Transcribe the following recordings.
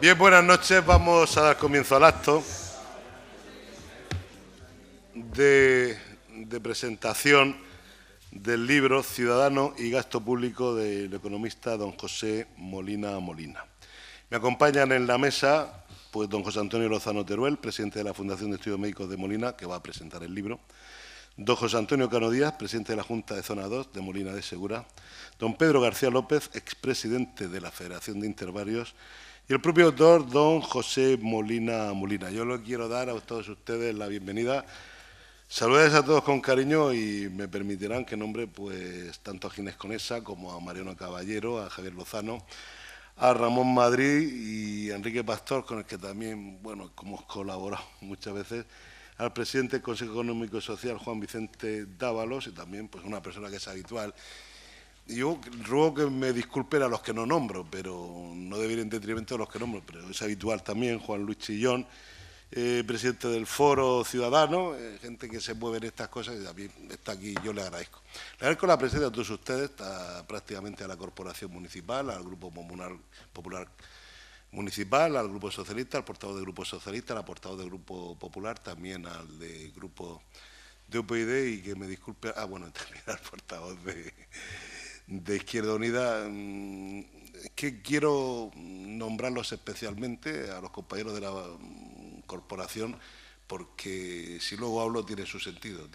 Bien, buenas noches. Vamos a dar comienzo al acto de presentación del libro Ciudadano y Gasto Público del economista don José Molina Molina. Me acompañan en la mesa pues don José Antonio Lozano Teruel, presidente de la Fundación de Estudios Médicos de Molina, que va a presentar el libro; don José Antonio Cano Díaz, presidente de la Junta de Zona 2 de Molina de Segura; don Pedro García López, expresidente de la Federación de Intervarios; y el propio autor, don José Molina Molina. Yo le quiero dar a todos ustedes la bienvenida. Saludos a todos con cariño y me permitirán que nombre pues tanto a Ginés Conesa como a Mariano Caballero, a Javier Lozano, a Ramón Madrid y a Enrique Pastor, con el que también, bueno, hemos colaborado muchas veces, al presidente del Consejo Económico y Social, Juan Vicente Dávalos, y también pues una persona que es habitual. Yo ruego que me disculpen a los que no nombro, pero no debe ir en detrimento de los que nombro, pero es habitual también Juan Luis Chillón, presidente del Foro Ciudadano, gente que se mueve en estas cosas y también está aquí, yo le agradezco. Le agradezco la presencia de todos ustedes, está prácticamente a la Corporación Municipal, al Grupo Popular Municipal, al Grupo Socialista, al portavoz del Grupo Socialista, al portavoz del Grupo Popular, también al de Grupo de UPyD y que me disculpe, bueno, también al portavoz de Izquierda Unida. Que quiero nombrarlos especialmente a los compañeros de la corporación, porque si luego hablo tiene su sentido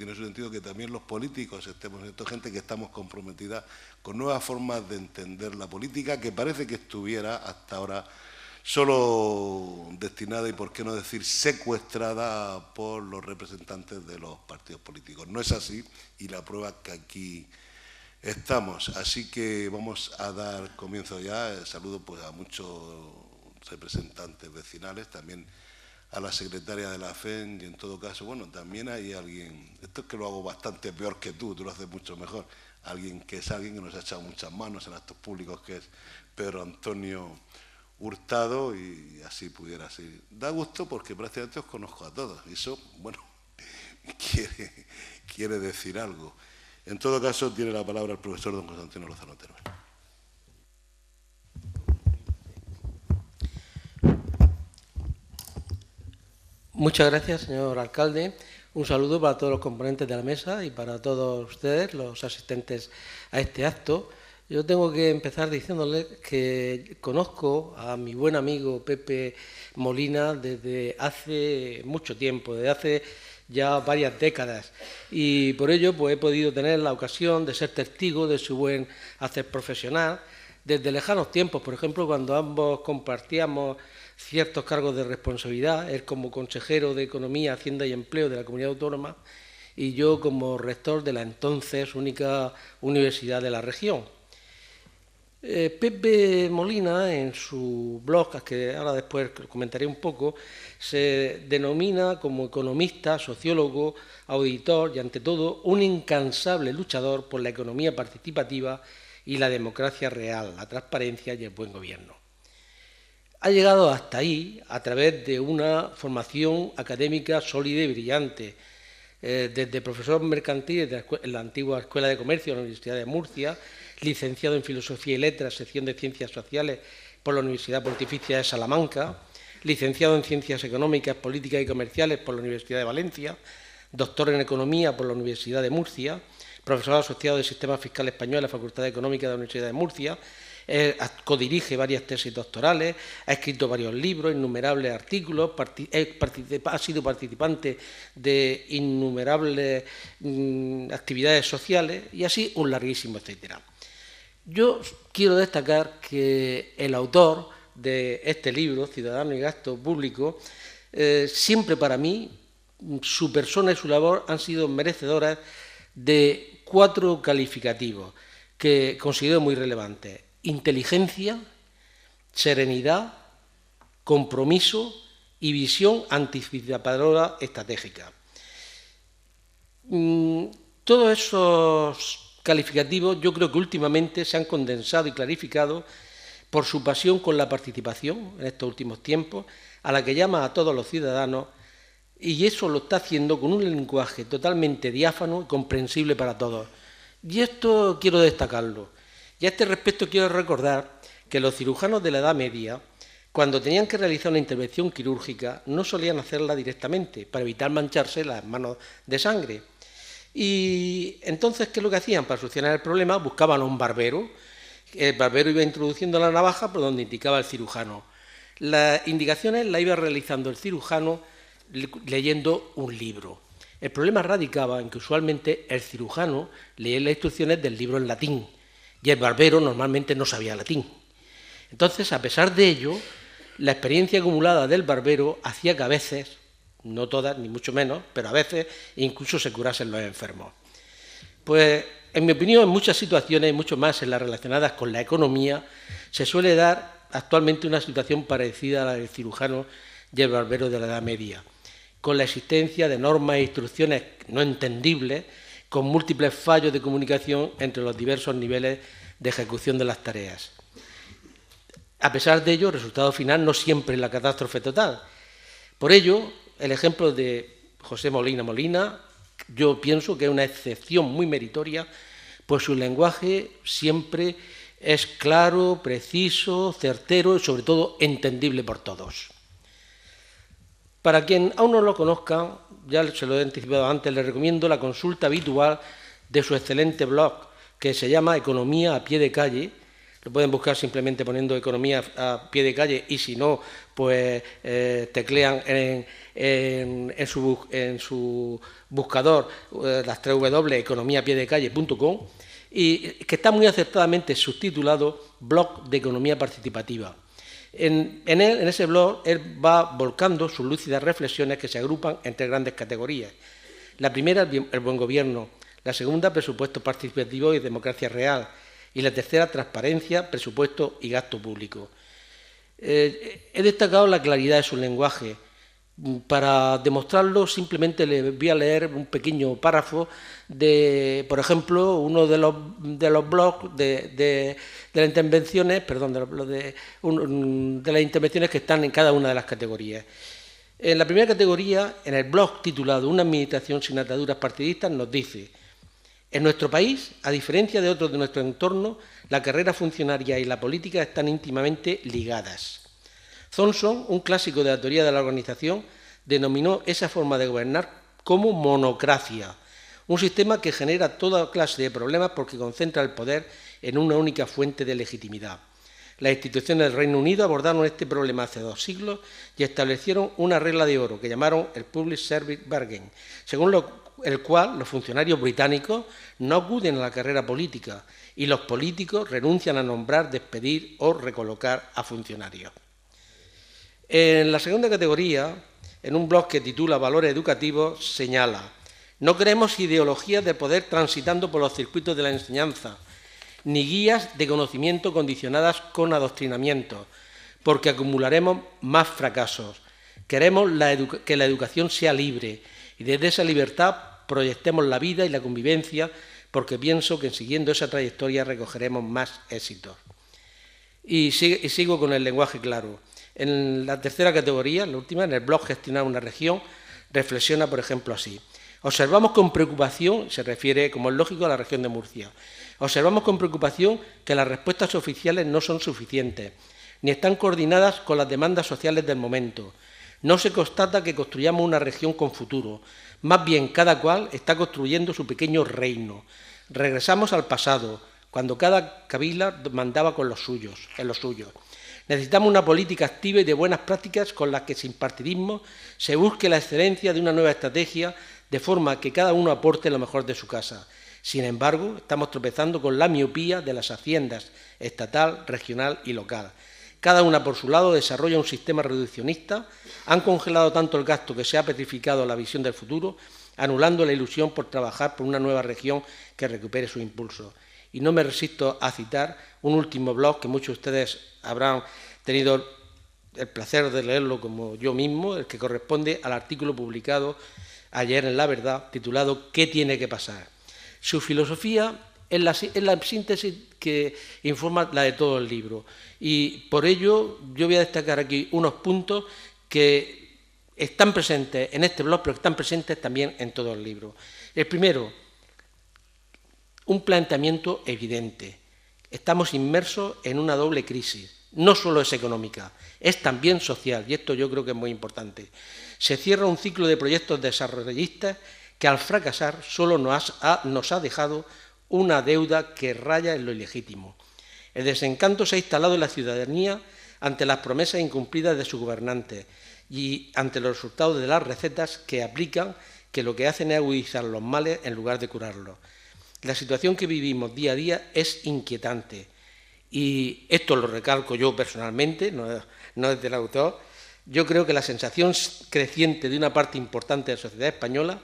que también los políticos estemos en esto, gente que estamos comprometida con nuevas formas de entender la política, que parece que estuviera hasta ahora solo destinada y por qué no decir secuestrada por los representantes de los partidos políticos. No es así y la prueba es que aquí estamos, así que vamos a dar comienzo ya. Saludo pues a muchos representantes vecinales, también a la secretaria de la FEN y en todo caso, bueno, también hay alguien, esto es que lo hago bastante peor que tú lo haces mucho mejor, alguien que nos ha echado muchas manos en actos públicos, que es Pedro Antonio Hurtado, y así pudiera ser. Da gusto porque prácticamente os conozco a todos, y eso, bueno, quiere decir algo. En todo caso, tiene la palabra el profesor don José Antonio Lozano Teruel. Muchas gracias, señor alcalde. Un saludo para todos los componentes de la mesa y para todos ustedes, los asistentes a este acto. Yo tengo que empezar diciéndole que conozco a mi buen amigo Pepe Molina desde hace mucho tiempo, desde hace ya varias décadas, y por ello pues he podido tener la ocasión de ser testigo de su buen hacer profesional desde lejanos tiempos. Por ejemplo, cuando ambos compartíamos ciertos cargos de responsabilidad, él como consejero de Economía, Hacienda y Empleo de la Comunidad Autónoma y yo como rector de la entonces única universidad de la región. Pepe Molina, en su blog, que ahora después comentaré un poco, se denomina como economista, sociólogo, auditor y, ante todo, un incansable luchador por la economía participativa y la democracia real, la transparencia y el buen gobierno. Ha llegado hasta ahí a través de una formación académica sólida y brillante, desde profesor mercantil en la antigua Escuela de Comercio de la Universidad de Murcia, licenciado en Filosofía y Letras, sección de Ciencias Sociales por la Universidad Pontificia de Salamanca, licenciado en Ciencias Económicas, Políticas y Comerciales por la Universidad de Valencia, doctor en Economía por la Universidad de Murcia, profesor asociado del Sistema Fiscal Español en la Facultad de Económica de la Universidad de Murcia. Codirige varias tesis doctorales, ha escrito varios libros, innumerables artículos, ha sido participante de innumerables actividades sociales y así un larguísimo etcétera. Yo quiero destacar que el autor de este libro, Ciudadano y Gasto Público, siempre para mí, su persona y su labor han sido merecedoras de 4 calificativos que considero muy relevantes: inteligencia, serenidad, compromiso y visión anticipadora estratégica. Todos esos calificativos yo creo que últimamente se han condensado y clarificado por su pasión con la participación en estos últimos tiempos, a la que llama a todos los ciudadanos, y eso lo está haciendo con un lenguaje totalmente diáfano y comprensible para todos. Y esto quiero destacarlo. Y a este respecto quiero recordar que los cirujanos de la Edad Media Cuando tenían que realizar una intervención quirúrgica, no solían hacerla directamente para evitar mancharse las manos de sangre. Y entonces, ¿qué es lo que hacían? Para solucionar el problema, buscaban a un barbero. El barbero iba introduciendo la navaja por donde indicaba el cirujano. Las indicaciones las iba realizando el cirujano leyendo un libro. El problema radicaba en que usualmente el cirujano leía las instrucciones del libro en latín y el barbero normalmente no sabía latín. Entonces, a pesar de ello, la experiencia acumulada del barbero hacía que a veces, no todas ni mucho menos, pero a veces incluso se curasen los enfermos. Pues, en mi opinión, en muchas situaciones, mucho más en las relacionadas con la economía, se suele dar actualmente una situación parecida a la del cirujano y el barbero de la Edad Media, con la existencia de normas e instrucciones no entendibles, con múltiples fallos de comunicación entre los diversos niveles de ejecución de las tareas. A pesar de ello, el resultado final no siempre es la catástrofe total. Por ello, el ejemplo de José Molina Molina, yo pienso que es una excepción muy meritoria, pues su lenguaje siempre es claro, preciso, certero y sobre todo entendible por todos. Para quien aún no lo conozca, ya se lo he anticipado antes, le recomiendo la consulta habitual de su excelente blog, que se llama Economía a pie de calle. Lo pueden buscar simplemente poniendo Economía a pie de calle y si no, pues teclean en su buscador las 3 W, economiapiedecalle.com, y que está muy acertadamente subtitulado Blog de Economía Participativa. En ese blog, él va volcando sus lúcidas reflexiones que se agrupan en 3 grandes categorías. La primera, el buen gobierno. La segunda, presupuesto participativo y democracia real. Y la tercera, transparencia, presupuesto y gasto público. He destacado la claridad de su lenguaje. Para demostrarlo, simplemente le voy a leer un pequeño párrafo de, por ejemplo, uno de los blogs de las intervenciones, perdón, de las intervenciones que están en cada una de las categorías. En la primera categoría, en el blog titulado Una administración sin ataduras partidistas, nos dice: en nuestro país, a diferencia de otros de nuestro entorno, la carrera funcionaria y la política están íntimamente ligadas. Thomson, un clásico de la teoría de la organización, denominó esa forma de gobernar como monocracia, un sistema que genera toda clase de problemas porque concentra el poder en una única fuente de legitimidad. Las instituciones del Reino Unido abordaron este problema hace 2 siglos y establecieron una regla de oro que llamaron el Public Service Bargain, según el cual los funcionarios británicos no acuden a la carrera política y los políticos renuncian a nombrar, despedir o recolocar a funcionarios. En la segunda categoría, en un blog que titula Valores Educativos, señala: no queremos ideologías de poder transitando por los circuitos de la enseñanza, ni guías de conocimiento condicionadas con adoctrinamiento, porque acumularemos más fracasos. Queremos que la educación sea libre y desde esa libertad proyectemos la vida y la convivencia, porque pienso que siguiendo esa trayectoria recogeremos más éxitos. Y sigo con el lenguaje claro. En la tercera categoría, la última, en el blog Gestionar una región, reflexiona, por ejemplo, así: observamos con preocupación, se refiere, como es lógico, a la región de Murcia, observamos con preocupación que las respuestas oficiales no son suficientes, ni están coordinadas con las demandas sociales del momento. No se constata que construyamos una región con futuro, más bien cada cual está construyendo su pequeño reino. Regresamos al pasado, cuando cada cabila mandaba en los suyos. Necesitamos una política activa y de buenas prácticas con las que sin partidismo se busque la excelencia de una nueva estrategia de forma que cada uno aporte lo mejor de su casa. Sin embargo, estamos tropezando con la miopía de las haciendas estatal, regional y local. Cada una por su lado desarrolla un sistema reduccionista, han congelado tanto el gasto que se ha petrificado la visión del futuro, anulando la ilusión por trabajar por una nueva región que recupere su impulso. Y no me resisto a citar un último blog que muchos de ustedes habrán tenido el placer de leerlo como yo mismo, el que corresponde al artículo publicado ayer en La Verdad, titulado ¿Qué tiene que pasar? Su filosofía es la síntesis que informa la de todo el libro. Y por ello yo voy a destacar aquí unos puntos que están presentes en este blog, pero que están presentes también en todo el libro. El primero, un planteamiento evidente. Estamos inmersos en una doble crisis no solo es económica, es también social, y esto yo creo que es muy importante. Se cierra un ciclo de proyectos desarrollistas que al fracasar solo nos ha dejado una deuda que raya en lo ilegítimo. El desencanto se ha instalado en la ciudadanía ante las promesas incumplidas de sus gobernantes y ante los resultados de las recetas que aplican, que lo que hacen es agudizar los males en lugar de curarlos. La situación que vivimos día a día es inquietante y esto lo recalco yo personalmente, no es del autor. Yo creo que la sensación creciente de una parte importante de la sociedad española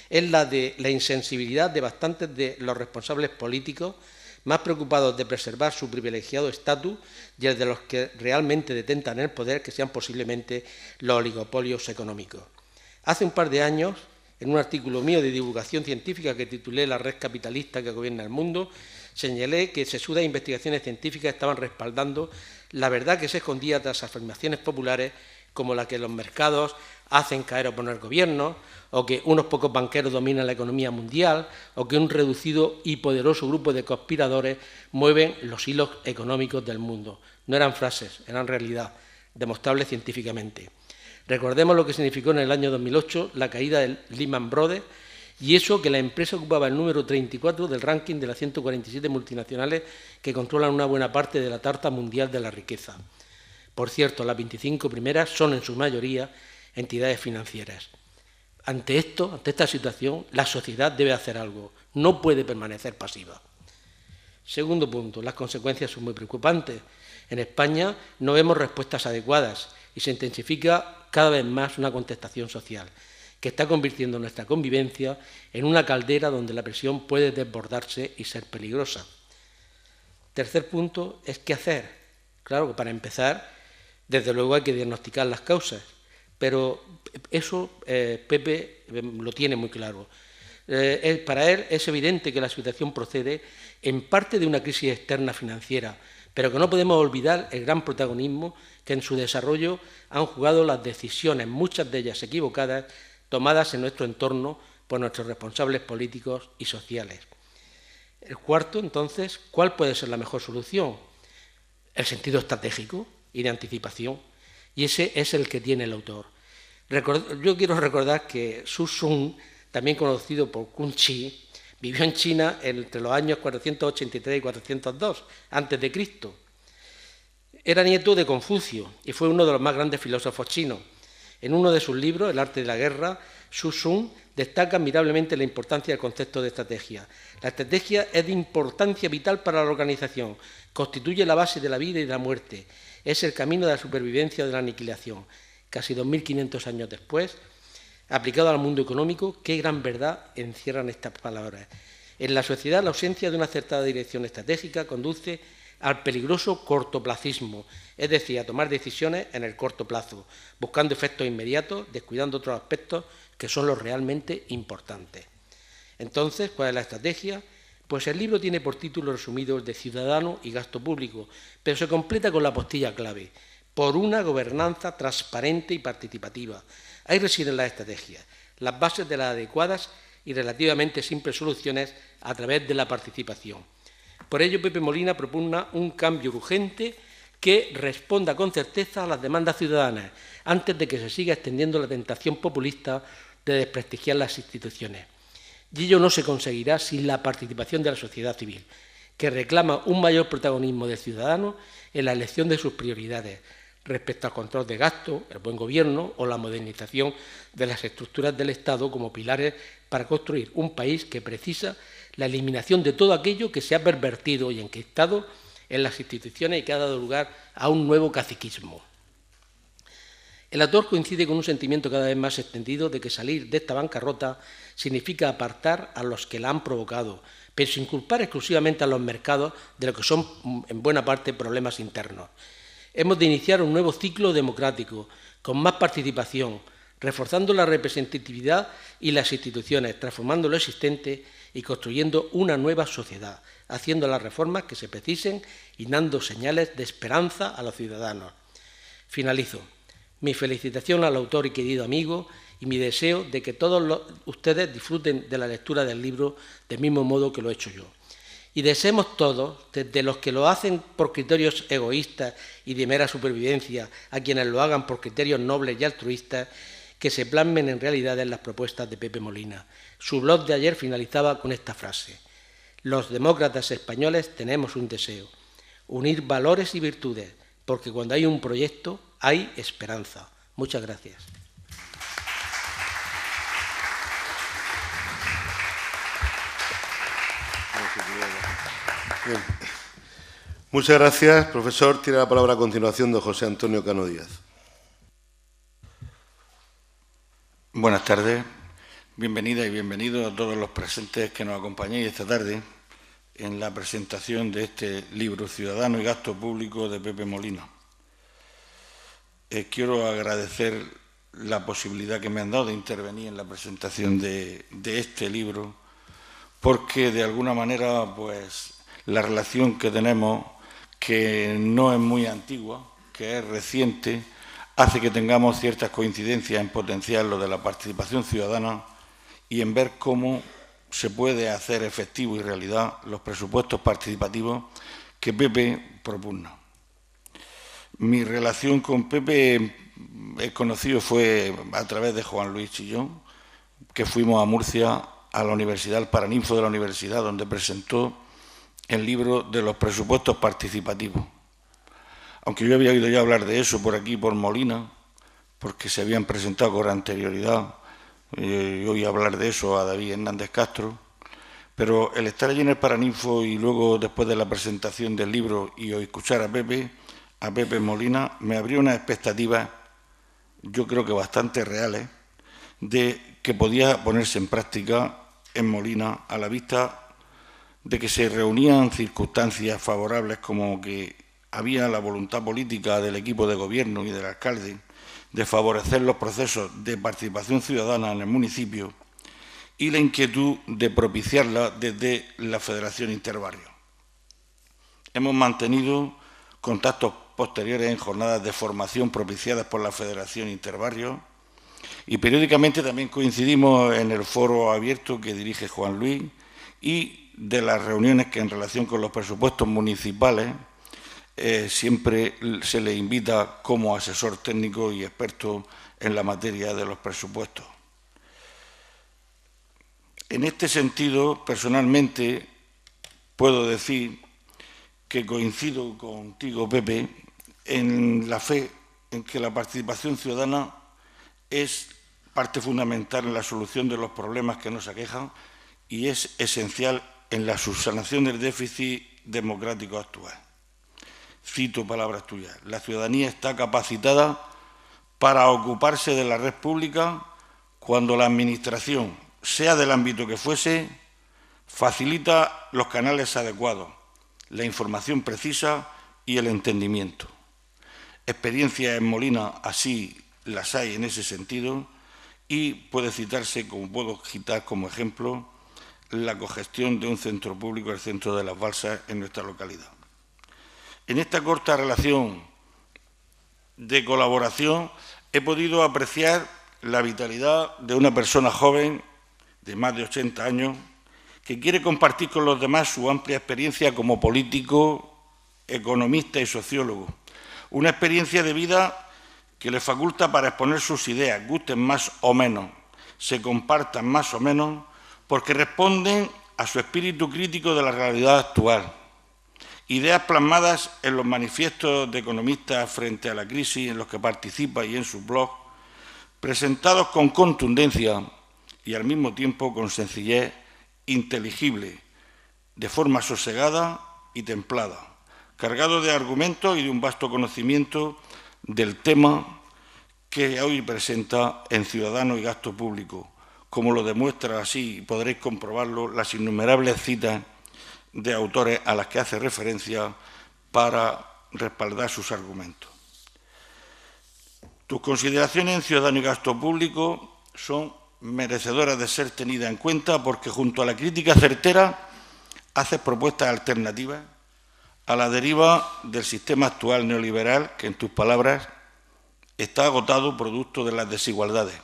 es la de la insensibilidad de bastantes de los responsables políticos más preocupados de preservar su privilegiado estatus y el de los que realmente detentan el poder, que sean posiblemente los oligopolios económicos. Hace un par de años, en un artículo mío de divulgación científica que titulé La red capitalista que gobierna el mundo, señalé que sesudas investigaciones científicas estaban respaldando la verdad que se escondía tras afirmaciones populares como la que los mercados hacen caer o poner gobiernos, o que unos pocos banqueros dominan la economía mundial, o que un reducido y poderoso grupo de conspiradores mueven los hilos económicos del mundo. No eran frases, eran realidad, demostrables científicamente. Recordemos lo que significó en el año 2008 la caída de Lehman Brothers, y eso que la empresa ocupaba el número 34 del ranking de las 147 multinacionales que controlan una buena parte de la tarta mundial de la riqueza. Por cierto, las 25 primeras son en su mayoría entidades financieras. Ante esta situación, la sociedad debe hacer algo, no puede permanecer pasiva. Segundo punto, las consecuencias son muy preocupantes. En España no vemos respuestas adecuadas y se intensifica cada vez más una contestación social que está convirtiendo nuestra convivencia en una caldera donde la presión puede desbordarse y ser peligrosa. Tercer punto es qué hacer. Claro que para empezar, desde luego hay que diagnosticar las causas, pero eso Pepe lo tiene muy claro. Para él es evidente que la situación procede en parte de una crisis externa financiera, pero que no podemos olvidar el gran protagonismo que en su desarrollo han jugado las decisiones, muchas de ellas equivocadas, tomadas en nuestro entorno por nuestros responsables políticos y sociales. El cuarto, entonces, ¿cuál puede ser la mejor solución? El sentido estratégico y de anticipación, y ese es el que tiene el autor. Yo quiero recordar que Su Sun, también conocido por Kun Chi, vivió en China entre los años 483 y 402 a.C. Era nieto de Confucio y fue uno de los más grandes filósofos chinos. En uno de sus libros, El arte de la guerra, Su Sun destaca admirablemente la importancia del concepto de estrategia. La estrategia es de importancia vital para la organización, constituye la base de la vida y de la muerte, es el camino de la supervivencia o de la aniquilación. Casi 2500 años después, aplicado al mundo económico, qué gran verdad encierran estas palabras. En la sociedad, la ausencia de una acertada dirección estratégica conduce al peligroso cortoplacismo, es decir, a tomar decisiones en el corto plazo, buscando efectos inmediatos, descuidando otros aspectos que son los realmente importantes. Entonces, ¿cuál es la estrategia? Pues el libro tiene por título resumido el de Ciudadano y Gasto Público, pero se completa con la postilla clave: por una gobernanza transparente y participativa. Ahí residen las estrategias, las bases de las adecuadas y relativamente simples soluciones a través de la participación. Por ello, Pepe Molina propugna un cambio urgente que responda con certeza a las demandas ciudadanas, antes de que se siga extendiendo la tentación populista de desprestigiar las instituciones. Y ello no se conseguirá sin la participación de la sociedad civil, que reclama un mayor protagonismo del ciudadano en la elección de sus prioridades respecto al control de gasto, el buen gobierno o la modernización de las estructuras del Estado como pilares para construir un país que precisa la eliminación de todo aquello que se ha pervertido y enquistado en las instituciones y que ha dado lugar a un nuevo caciquismo. El autor coincide con un sentimiento cada vez más extendido de que salir de esta bancarrota significa apartar a los que la han provocado, pero sin culpar exclusivamente a los mercados de lo que son en buena parte problemas internos. Hemos de iniciar un nuevo ciclo democrático, con más participación, reforzando la representatividad y las instituciones, transformando lo existente y construyendo una nueva sociedad, haciendo las reformas que se precisen y dando señales de esperanza a los ciudadanos. Finalizo. Mi felicitación al autor y querido amigo y mi deseo de que todos ustedes disfruten de la lectura del libro del mismo modo que lo he hecho yo. Y deseemos todos, desde los que lo hacen por criterios egoístas y de mera supervivencia, a quienes lo hagan por criterios nobles y altruistas, que se plasmen en realidades las propuestas de Pepe Molina. Su blog de ayer finalizaba con esta frase: los demócratas españoles tenemos un deseo, unir valores y virtudes, porque cuando hay un proyecto hay esperanza. Muchas gracias. Bien. Muchas gracias, profesor. Tiene la palabra a continuación don José Antonio Cano Díaz. Buenas tardes, bienvenidas y bienvenidos a todos los presentes que nos acompañáis esta tarde en la presentación de este libro Ciudadano y Gasto Público de Pepe Molina. Quiero agradecer la posibilidad que me han dado de intervenir en la presentación de este libro, porque de alguna manera pues la relación que tenemos, que no es muy antigua, que es reciente, hace que tengamos ciertas coincidencias en potenciar lo de la participación ciudadana y en ver cómo se puede hacer efectivo y realidad los presupuestos participativos que Pepe propugna. Mi relación con Pepe, el conocido fue a través de Juan Luis Chillón, que fuimos a Murcia, a la Universidad, al Paraninfo de la Universidad, donde presentó el libro de los presupuestos participativos. Aunque yo había oído ya hablar de eso por aquí, por Molina, porque se habían presentado con anterioridad, yo oí hablar de eso a David Hernández Castro, pero el estar allí en el Paraninfo y luego después de la presentación del libro y escuchar a Pepe Molina, me abrió unas expectativas, yo creo que bastante reales, de que podía ponerse en práctica en Molina a la vista de que se reunían circunstancias favorables, como que había la voluntad política del equipo de gobierno y del alcalde de favorecer los procesos de participación ciudadana en el municipio y la inquietud de propiciarla desde la Federación Interbarrio. Hemos mantenido contactos posteriores en jornadas de formación propiciadas por la Federación Interbarrio y periódicamente también coincidimos en el foro abierto que dirige Juan Luis y de las reuniones que en relación con los presupuestos municipales siempre se le invita como asesor técnico y experto en la materia de los presupuestos. En este sentido, personalmente, puedo decir que coincido contigo, Pepe, en la fe en que la participación ciudadana es parte fundamental en la solución de los problemas que nos aquejan y es esencial en la subsanación del déficit democrático actual. Cito palabras tuyas: la ciudadanía está capacitada para ocuparse de la red pública cuando la Administración, sea del ámbito que fuese, facilita los canales adecuados, la información precisa y el entendimiento. Experiencias en Molina así las hay en ese sentido y puede citarse, como puedo citar como ejemplo, la cogestión de un centro público, el Centro de las Balsas, en nuestra localidad. En esta corta relación de colaboración he podido apreciar la vitalidad de una persona joven de más de 80 años que quiere compartir con los demás su amplia experiencia como político, economista y sociólogo. Una experiencia de vida que le faculta para exponer sus ideas, gusten más o menos, se compartan más o menos, porque responden a su espíritu crítico de la realidad actual. Ideas plasmadas en los manifiestos de economistas frente a la crisis en los que participa y en su blog, presentados con contundencia y al mismo tiempo con sencillez inteligible, de forma sosegada y templada, cargado de argumentos y de un vasto conocimiento del tema que hoy presenta en Ciudadano y Gasto Público, como lo demuestra así, y podréis comprobarlo, las innumerables citas de autores a las que hace referencia para respaldar sus argumentos. Tus consideraciones en Ciudadano y Gasto Público son merecedoras de ser tenidas en cuenta porque junto a la crítica certera haces propuestas alternativas a la deriva del sistema actual neoliberal que, en tus palabras, está agotado producto de las desigualdades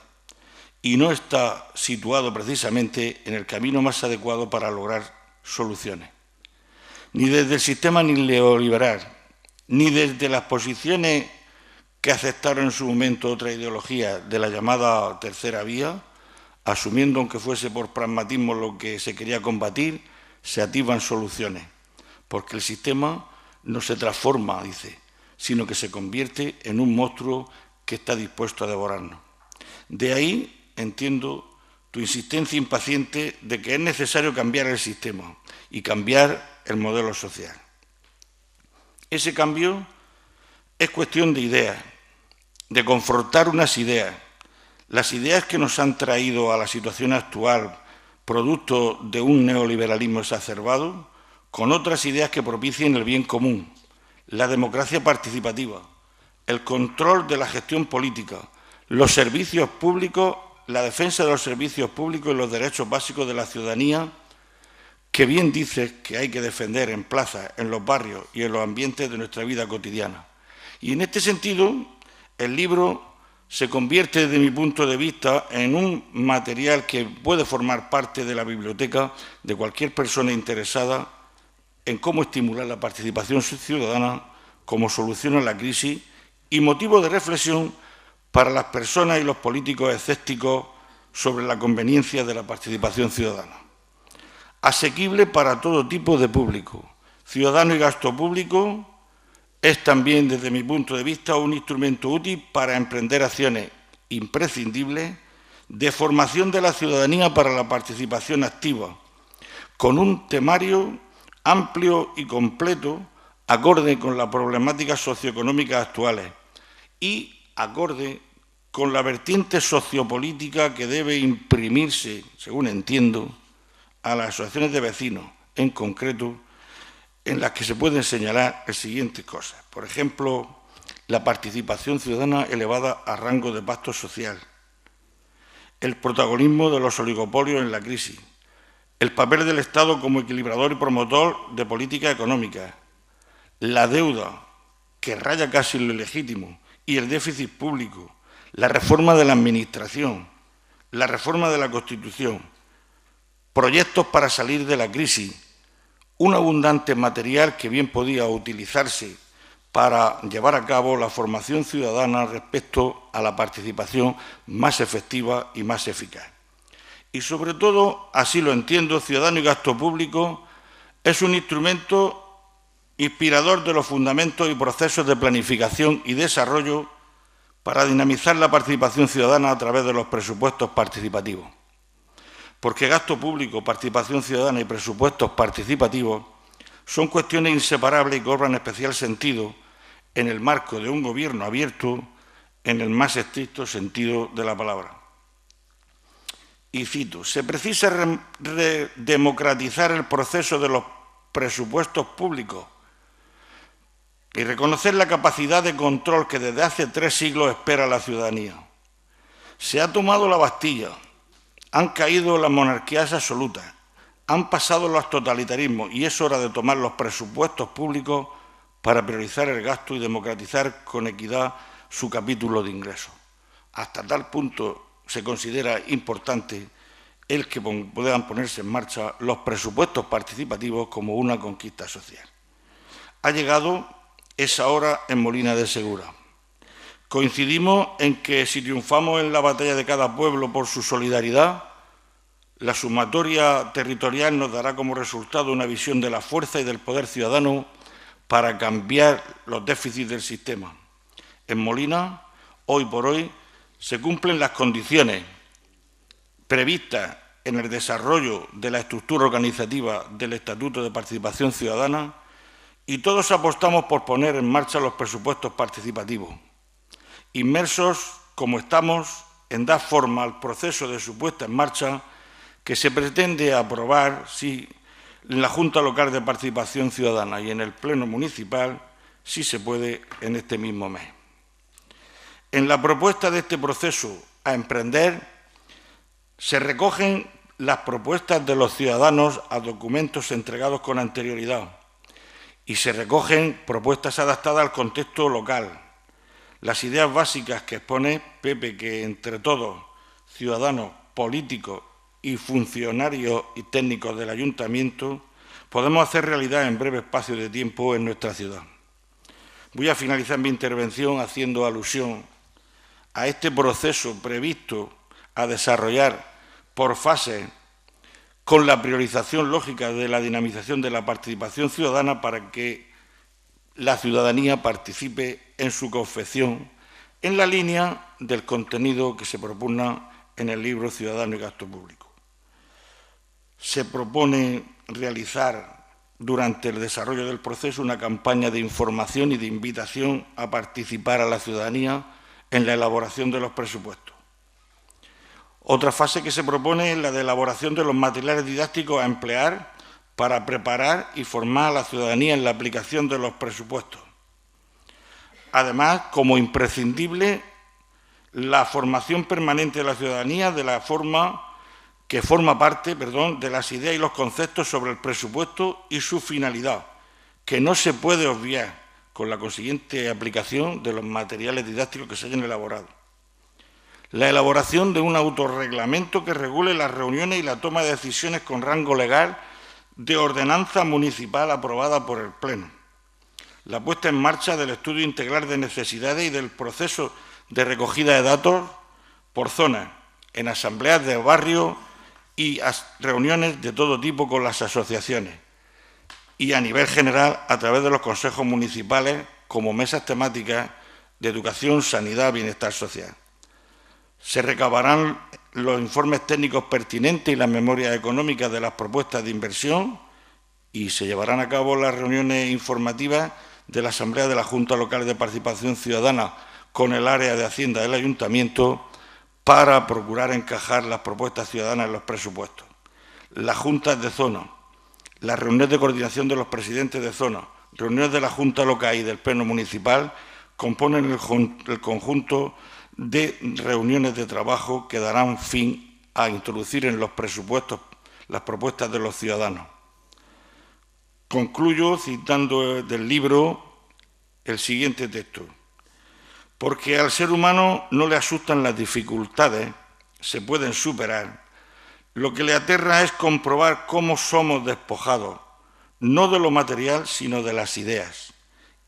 y no está situado precisamente en el camino más adecuado para lograr soluciones. ni desde el sistema neoliberal, ni desde las posiciones que aceptaron en su momento otra ideología de la llamada tercera vía, asumiendo, aunque fuese por pragmatismo, lo que se quería combatir, se activan soluciones, porque el sistema no se transforma, dice, sino que se convierte en un monstruo que está dispuesto a devorarnos. De ahí entiendo tu insistencia impaciente de que es necesario cambiar el sistema y cambiar el modelo social. Ese cambio es cuestión de ideas, de confrontar unas ideas, las ideas que nos han traído a la situación actual, producto de un neoliberalismo exacerbado, con otras ideas que propicien el bien común, la democracia participativa, el control de la gestión política, los servicios públicos, la defensa de los servicios públicos y los derechos básicos de la ciudadanía, que bien dices que hay que defender en plazas, en los barrios y en los ambientes de nuestra vida cotidiana. Y en este sentido, el libro se convierte, desde mi punto de vista, en un material que puede formar parte de la biblioteca de cualquier persona interesada en cómo estimular la participación ciudadana como solución a la crisis y motivo de reflexión para las personas y los políticos escépticos sobre la conveniencia de la participación ciudadana. Asequible para todo tipo de público. Ciudadano y gasto público es también, desde mi punto de vista, un instrumento útil para emprender acciones imprescindibles de formación de la ciudadanía para la participación activa, con un temario amplio y completo, acorde con las problemáticas socioeconómicas actuales y acorde con la vertiente sociopolítica que debe imprimirse, según entiendo, a las asociaciones de vecinos, en concreto, en las que se pueden señalar las siguientes cosas. Por ejemplo, la participación ciudadana elevada a rango de pacto social, el protagonismo de los oligopolios en la crisis, el papel del Estado como equilibrador y promotor de políticas económicas, la deuda, que raya casi lo ilegítimo, y el déficit público, la reforma de la Administración, la reforma de la Constitución, proyectos para salir de la crisis, un abundante material que bien podía utilizarse para llevar a cabo la formación ciudadana respecto a la participación más efectiva y más eficaz. Y sobre todo, así lo entiendo, Ciudadano y Gasto Público es un instrumento inspirador de los fundamentos y procesos de planificación y desarrollo para dinamizar la participación ciudadana a través de los presupuestos participativos. Porque gasto público, participación ciudadana y presupuestos participativos son cuestiones inseparables y cobran especial sentido en el marco de un gobierno abierto en el más estricto sentido de la palabra. Y cito, se precisa democratizar el proceso de los presupuestos públicos y reconocer la capacidad de control que desde hace 3 siglos espera la ciudadanía. Se ha tomado la Bastilla, han caído las monarquías absolutas, han pasado los totalitarismos y es hora de tomar los presupuestos públicos para priorizar el gasto y democratizar con equidad su capítulo de ingresos. Hasta tal punto se considera importante el que puedan ponerse en marcha los presupuestos participativos como una conquista social. Ha llegado esa hora en Molina de Segura. Coincidimos en que si triunfamos en la batalla de cada pueblo por su solidaridad, la sumatoria territorial nos dará como resultado una visión de la fuerza y del poder ciudadano para cambiar los déficits del sistema. En Molina, hoy por hoy, se cumplen las condiciones previstas en el desarrollo de la estructura organizativa del Estatuto de Participación Ciudadana y todos apostamos por poner en marcha los presupuestos participativos, inmersos como estamos en dar forma al proceso de su puesta en marcha que se pretende aprobar en la Junta Local de Participación Ciudadana y en el Pleno Municipal, si se puede, en este mismo mes. En la propuesta de este proceso a emprender se recogen las propuestas de los ciudadanos a documentos entregados con anterioridad y se recogen propuestas adaptadas al contexto local. Las ideas básicas que expone Pepe, que entre todos, ciudadanos, políticos y funcionarios y técnicos del ayuntamiento, podemos hacer realidad en breve espacio de tiempo en nuestra ciudad. Voy a finalizar mi intervención haciendo alusión a este proceso previsto a desarrollar por fases con la priorización lógica de la dinamización de la participación ciudadana para que la ciudadanía participe en su confección en la línea del contenido que se propugna en el libro Ciudadano y Gasto Público. Se propone realizar durante el desarrollo del proceso una campaña de información y de invitación a participar a la ciudadanía en la elaboración de los presupuestos. Otra fase que se propone es la de elaboración de los materiales didácticos a emplear para preparar y formar a la ciudadanía en la aplicación de los presupuestos. Además, como imprescindible, la formación permanente de la ciudadanía de la forma que forma parte, de las ideas y los conceptos sobre el presupuesto y su finalidad, que no se puede obviar con la consiguiente aplicación de los materiales didácticos que se hayan elaborado. La elaboración de un autorreglamento que regule las reuniones y la toma de decisiones con rango legal de ordenanza municipal aprobada por el Pleno. La puesta en marcha del estudio integral de necesidades y del proceso de recogida de datos por zonas, en asambleas de barrio y reuniones de todo tipo con las asociaciones y a nivel general a través de los consejos municipales como mesas temáticas de educación, sanidad, bienestar social. Se recabarán los informes técnicos pertinentes y las memorias económicas de las propuestas de inversión y se llevarán a cabo las reuniones informativas de la Asamblea de la Junta Local de Participación Ciudadana con el área de Hacienda del Ayuntamiento para procurar encajar las propuestas ciudadanas en los presupuestos. Las juntas de zona, las reuniones de coordinación de los presidentes de zona, reuniones de la Junta Local y del Pleno Municipal componen el conjunto de reuniones de trabajo que darán fin a introducir en los presupuestos las propuestas de los ciudadanos. Concluyo citando del libro el siguiente texto. Porque al ser humano no le asustan las dificultades, se pueden superar. Lo que le aterra es comprobar cómo somos despojados, no de lo material, sino de las ideas,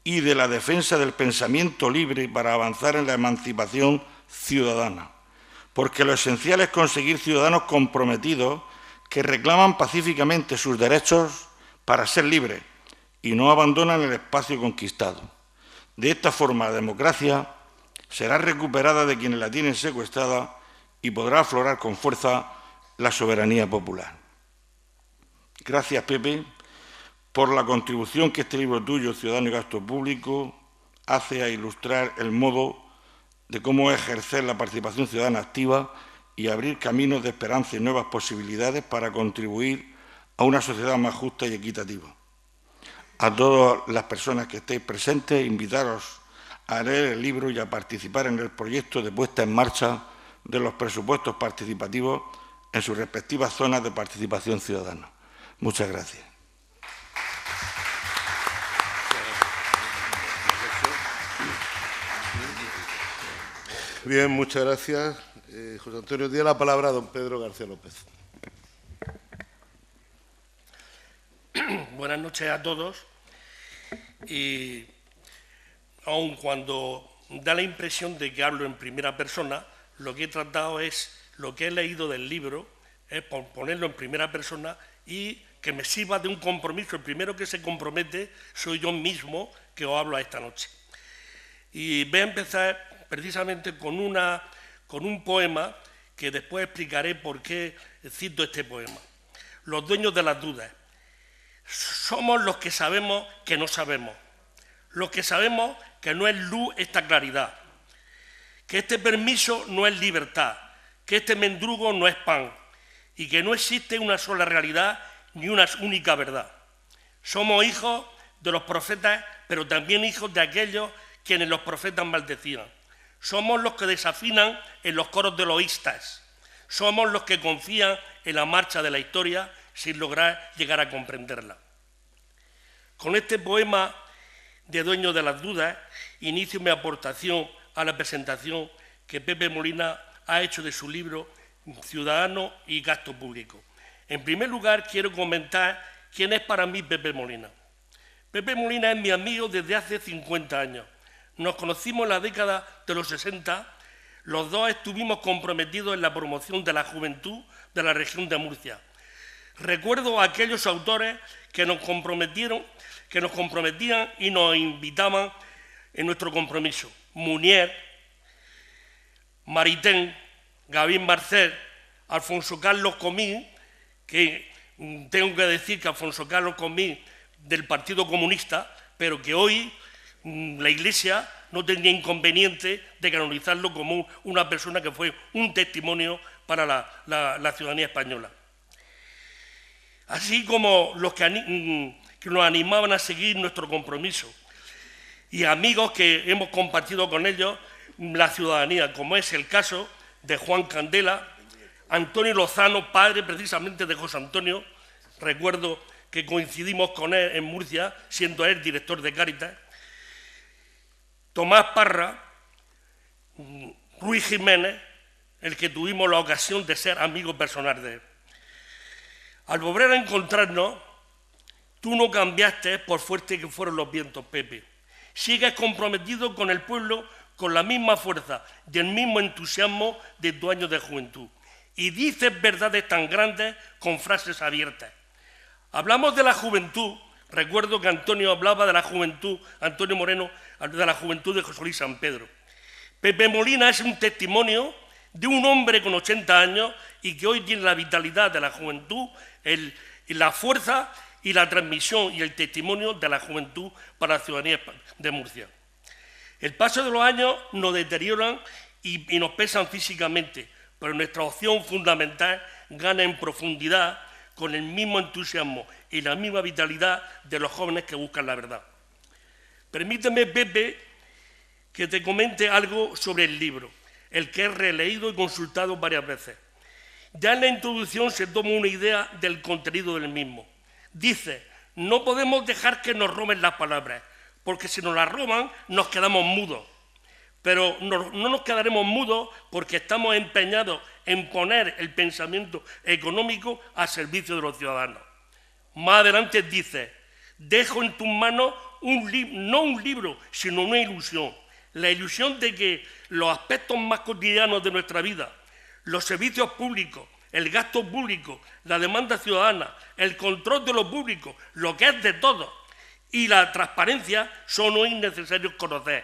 y de la defensa del pensamiento libre para avanzar en la emancipación ciudadana. Porque lo esencial es conseguir ciudadanos comprometidos que reclaman pacíficamente sus derechos para ser libres y no abandonan el espacio conquistado. De esta forma, la democracia será recuperada de quienes la tienen secuestrada y podrá aflorar con fuerza la soberanía popular. Gracias, Pepe, por la contribución que este libro tuyo, Ciudadano y Gasto Público, hace a ilustrar el modo de cómo ejercer la participación ciudadana activa y abrir caminos de esperanza y nuevas posibilidades para contribuir a una sociedad más justa y equitativa. A todas las personas que estéis presentes, invitaros a leer el libro y a participar en el proyecto de puesta en marcha de los presupuestos participativos en sus respectivas zonas de participación ciudadana. Muchas gracias. Bien, muchas gracias. José Antonio, tiene la palabra a don Pedro García López. Buenas noches a todos. Y aun cuando da la impresión de que hablo en primera persona, lo que he tratado es, lo que he leído del libro, es ponerlo en primera persona y que me sirva de un compromiso. El primero que se compromete soy yo mismo que os hablo esta noche. Y voy a empezar precisamente con un poema que después explicaré por qué cito este poema. Los dueños de las dudas. Somos los que sabemos que no sabemos. Los que sabemos que no es luz esta claridad, que este permiso no es libertad, que este mendrugo no es pan y que no existe una sola realidad ni una única verdad. Somos hijos de los profetas, pero también hijos de aquellos quienes los profetas maldecían. Somos los que desafinan en los coros de loístas. Somos los que confían en la marcha de la historia sin lograr llegar a comprenderla. Con este poema de Dueños de las Dudas, inicio mi aportación a la presentación que Pepe Molina ha hecho de su libro Ciudadano y Gasto Público. En primer lugar, quiero comentar quién es para mí Pepe Molina. Pepe Molina es mi amigo desde hace 50 años. Nos conocimos en la década de los 60. Los dos estuvimos comprometidos en la promoción de la juventud de la región de Murcia. Recuerdo a aquellos autores que nos comprometían y nos invitaban en nuestro compromiso. Munier, Maritain, Gavín Marcel, Alfonso Carlos Comín, que tengo que decir que Alfonso Carlos Comín del Partido Comunista, pero que hoy la Iglesia no tendría inconveniente de canonizarlo como una persona que fue un testimonio para la ciudadanía española. Así como los que nos animaban a seguir nuestro compromiso y amigos que hemos compartido con ellos la ciudadanía, como es el caso de Juan Candela, Antonio Lozano, padre precisamente de José Antonio. Recuerdo que coincidimos con él en Murcia, siendo él director de Cáritas. Tomás Parra, Ruiz Jiménez, el que tuvimos la ocasión de ser amigos personales de él. Al volver a encontrarnos, tú no cambiaste por fuerte que fueron los vientos, Pepe. Sigues comprometido con el pueblo con la misma fuerza y el mismo entusiasmo de tu año de juventud. Y dices verdades tan grandes con frases abiertas. Hablamos de la juventud. Recuerdo que Antonio hablaba de la juventud, Antonio Moreno, de la juventud de José Luis San Pedro. Pepe Molina es un testimonio de un hombre con 80 años y que hoy tiene la vitalidad de la juventud, la fuerza y la transmisión y el testimonio de la juventud para la ciudadanía de Murcia. El paso de los años nos deterioran y nos pesan físicamente, pero nuestra opción fundamental gana en profundidad con el mismo entusiasmo y la misma vitalidad de los jóvenes que buscan la verdad. Permíteme, Pepe, que te comente algo sobre el libro, el que he releído y consultado varias veces. Ya en la introducción se toma una idea del contenido del mismo. Dice, no podemos dejar que nos roben las palabras, porque si nos las roban nos quedamos mudos. Pero no nos quedaremos mudos porque estamos empeñados en poner el pensamiento económico al servicio de los ciudadanos. Más adelante dice, dejo en tus manos no un libro, sino una ilusión. La ilusión de que los aspectos más cotidianos de nuestra vida, los servicios públicos, el gasto público, la demanda ciudadana, el control de lo público, lo que es de todos, y la transparencia son hoy necesarios conocer.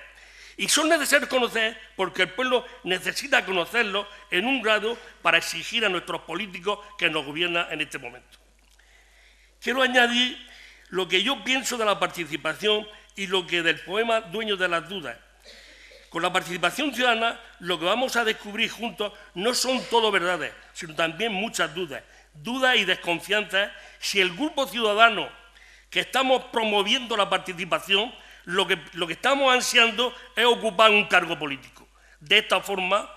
Y son necesarios conocer porque el pueblo necesita conocerlo en un grado para exigir a nuestros políticos que nos gobiernan en este momento. Quiero añadir lo que yo pienso de la participación y lo que del poema Dueños de las Dudas. Con la participación ciudadana lo que vamos a descubrir juntos no son todo verdades, sino también muchas dudas. Dudas y desconfianzas si el grupo ciudadano que estamos promoviendo la participación lo que estamos ansiando es ocupar un cargo político. De esta forma,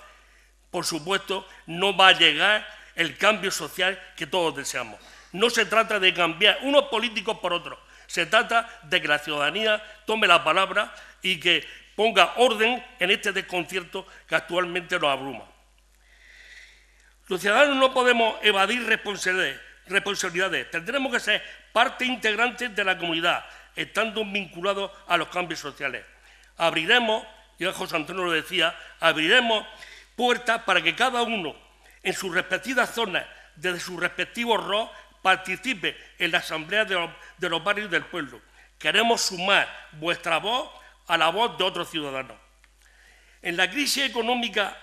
por supuesto, no va a llegar el cambio social que todos deseamos. No se trata de cambiar unos políticos por otros. Se trata de que la ciudadanía tome la palabra y que ponga orden en este desconcierto que actualmente nos abruma. Los ciudadanos no podemos evadir responsabilidades. Tendremos que ser parte integrante de la comunidad, estando vinculados a los cambios sociales. Abriremos, ya José Antonio lo decía, abriremos puertas para que cada uno en sus respectivas zonas, desde sus respectivos roles, participe en la asamblea de los barrios del pueblo. Queremos sumar vuestra voz a la voz de otros ciudadanos. En la crisis económica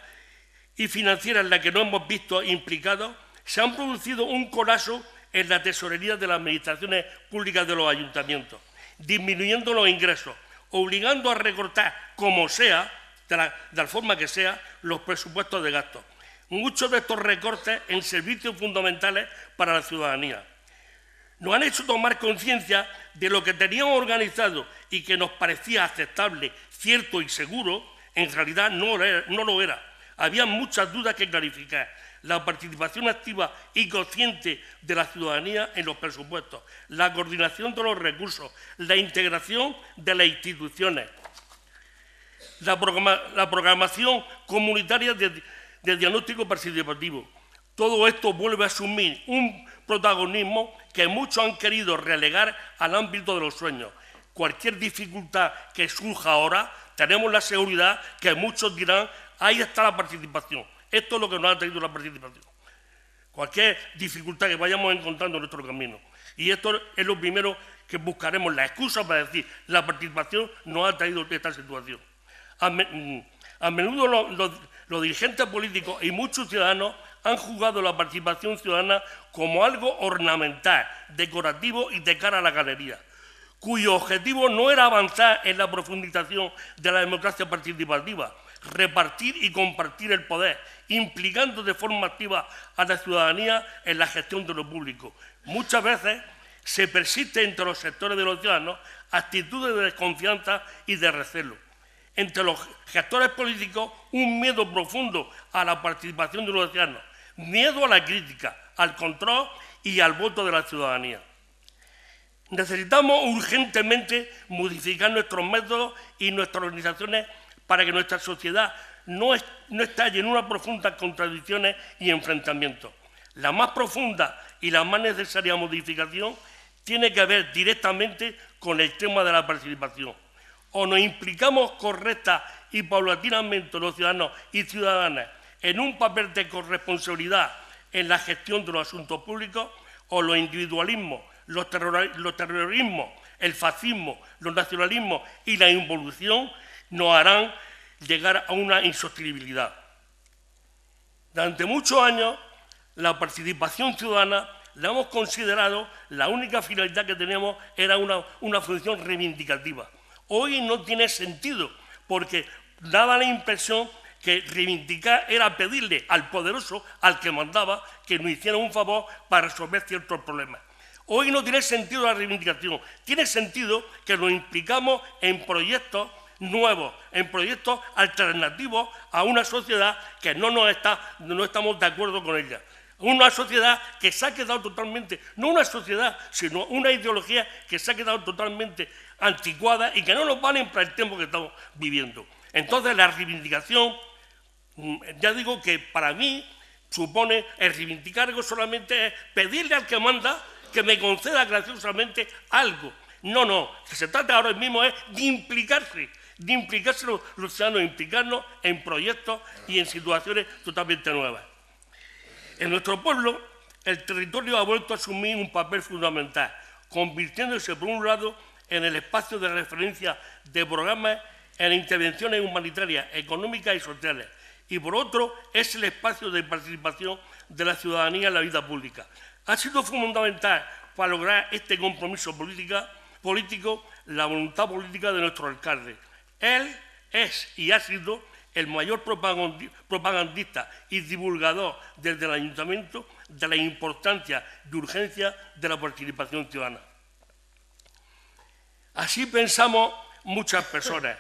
y financiera en la que nos hemos visto implicados, se han producido un colapso en la tesorería de las administraciones públicas de los ayuntamientos, disminuyendo los ingresos, obligando a recortar, como sea, de la forma que sea, los presupuestos de gasto. Muchos de estos recortes en servicios fundamentales para la ciudadanía nos han hecho tomar conciencia de lo que teníamos organizado y que nos parecía aceptable, cierto y seguro, en realidad no lo era. Había muchas dudas que clarificar. La participación activa y consciente de la ciudadanía en los presupuestos, la coordinación de los recursos, la integración de las instituciones, la programación comunitaria de diagnóstico participativo. Todo esto vuelve a asumir un protagonismo que muchos han querido relegar al ámbito de los sueños. Cualquier dificultad que surja ahora, tenemos la seguridad que muchos dirán, ahí está la participación. Esto es lo que nos ha traído la participación. Cualquier dificultad que vayamos encontrando en nuestro camino. Y esto es lo primero que buscaremos, la excusa para decir, la participación nos ha traído esta situación. A menudo los dirigentes políticos y muchos ciudadanos han juzgado la participación ciudadana como algo ornamental, decorativo y de cara a la galería, cuyo objetivo no era avanzar en la profundización de la democracia participativa, repartir y compartir el poder, implicando de forma activa a la ciudadanía en la gestión de lo público. Muchas veces se persiste entre los sectores de los ciudadanos actitudes de desconfianza y de recelo. Entre los gestores políticos, un miedo profundo a la participación de los ciudadanos, miedo a la crítica, al control y al voto de la ciudadanía. Necesitamos urgentemente modificar nuestros métodos y nuestras organizaciones para que nuestra sociedad no estalle en unas profundas contradicciones y enfrentamientos. La más profunda y la más necesaria modificación tiene que ver directamente con el tema de la participación. O nos implicamos correcta y paulatinamente los ciudadanos y ciudadanas en un papel de corresponsabilidad en la gestión de los asuntos públicos, o los individualismos, los terrorismos, el fascismo, los nacionalismos y la involución nos harán llegar a una insostenibilidad. Durante muchos años, la participación ciudadana la hemos considerado, la única finalidad que tenemos era una función reivindicativa. Hoy no tiene sentido, porque daba la impresión que reivindicar era pedirle al poderoso, al que mandaba, que nos hiciera un favor para resolver ciertos problemas. Hoy no tiene sentido la reivindicación, tiene sentido que nos implicamos en proyectos nuevos, en proyectos alternativos a una sociedad que no estamos de acuerdo con ella. Una sociedad que se ha quedado totalmente, no una sociedad, sino una ideología que se ha quedado totalmente anticuada y que no nos valen para el tiempo que estamos viviendo. Entonces la reivindicación, ya digo que para mí supone el reivindicar algo solamente es pedirle al que manda que me conceda graciosamente algo. No, lo que se trata ahora mismo es de implicarse los ciudadanos, implicarnos en proyectos y en situaciones totalmente nuevas. En nuestro pueblo, el territorio ha vuelto a asumir un papel fundamental, convirtiéndose, por un lado, en el espacio de referencia de programas en intervenciones humanitarias, económicas y sociales, y por otro, es el espacio de participación de la ciudadanía en la vida pública. Ha sido fundamental para lograr este compromiso político la voluntad política de nuestro alcalde. Él es y ha sido el mayor propagandista y divulgador desde el ayuntamiento de la importancia y urgencia de la participación ciudadana. Así pensamos muchas personas.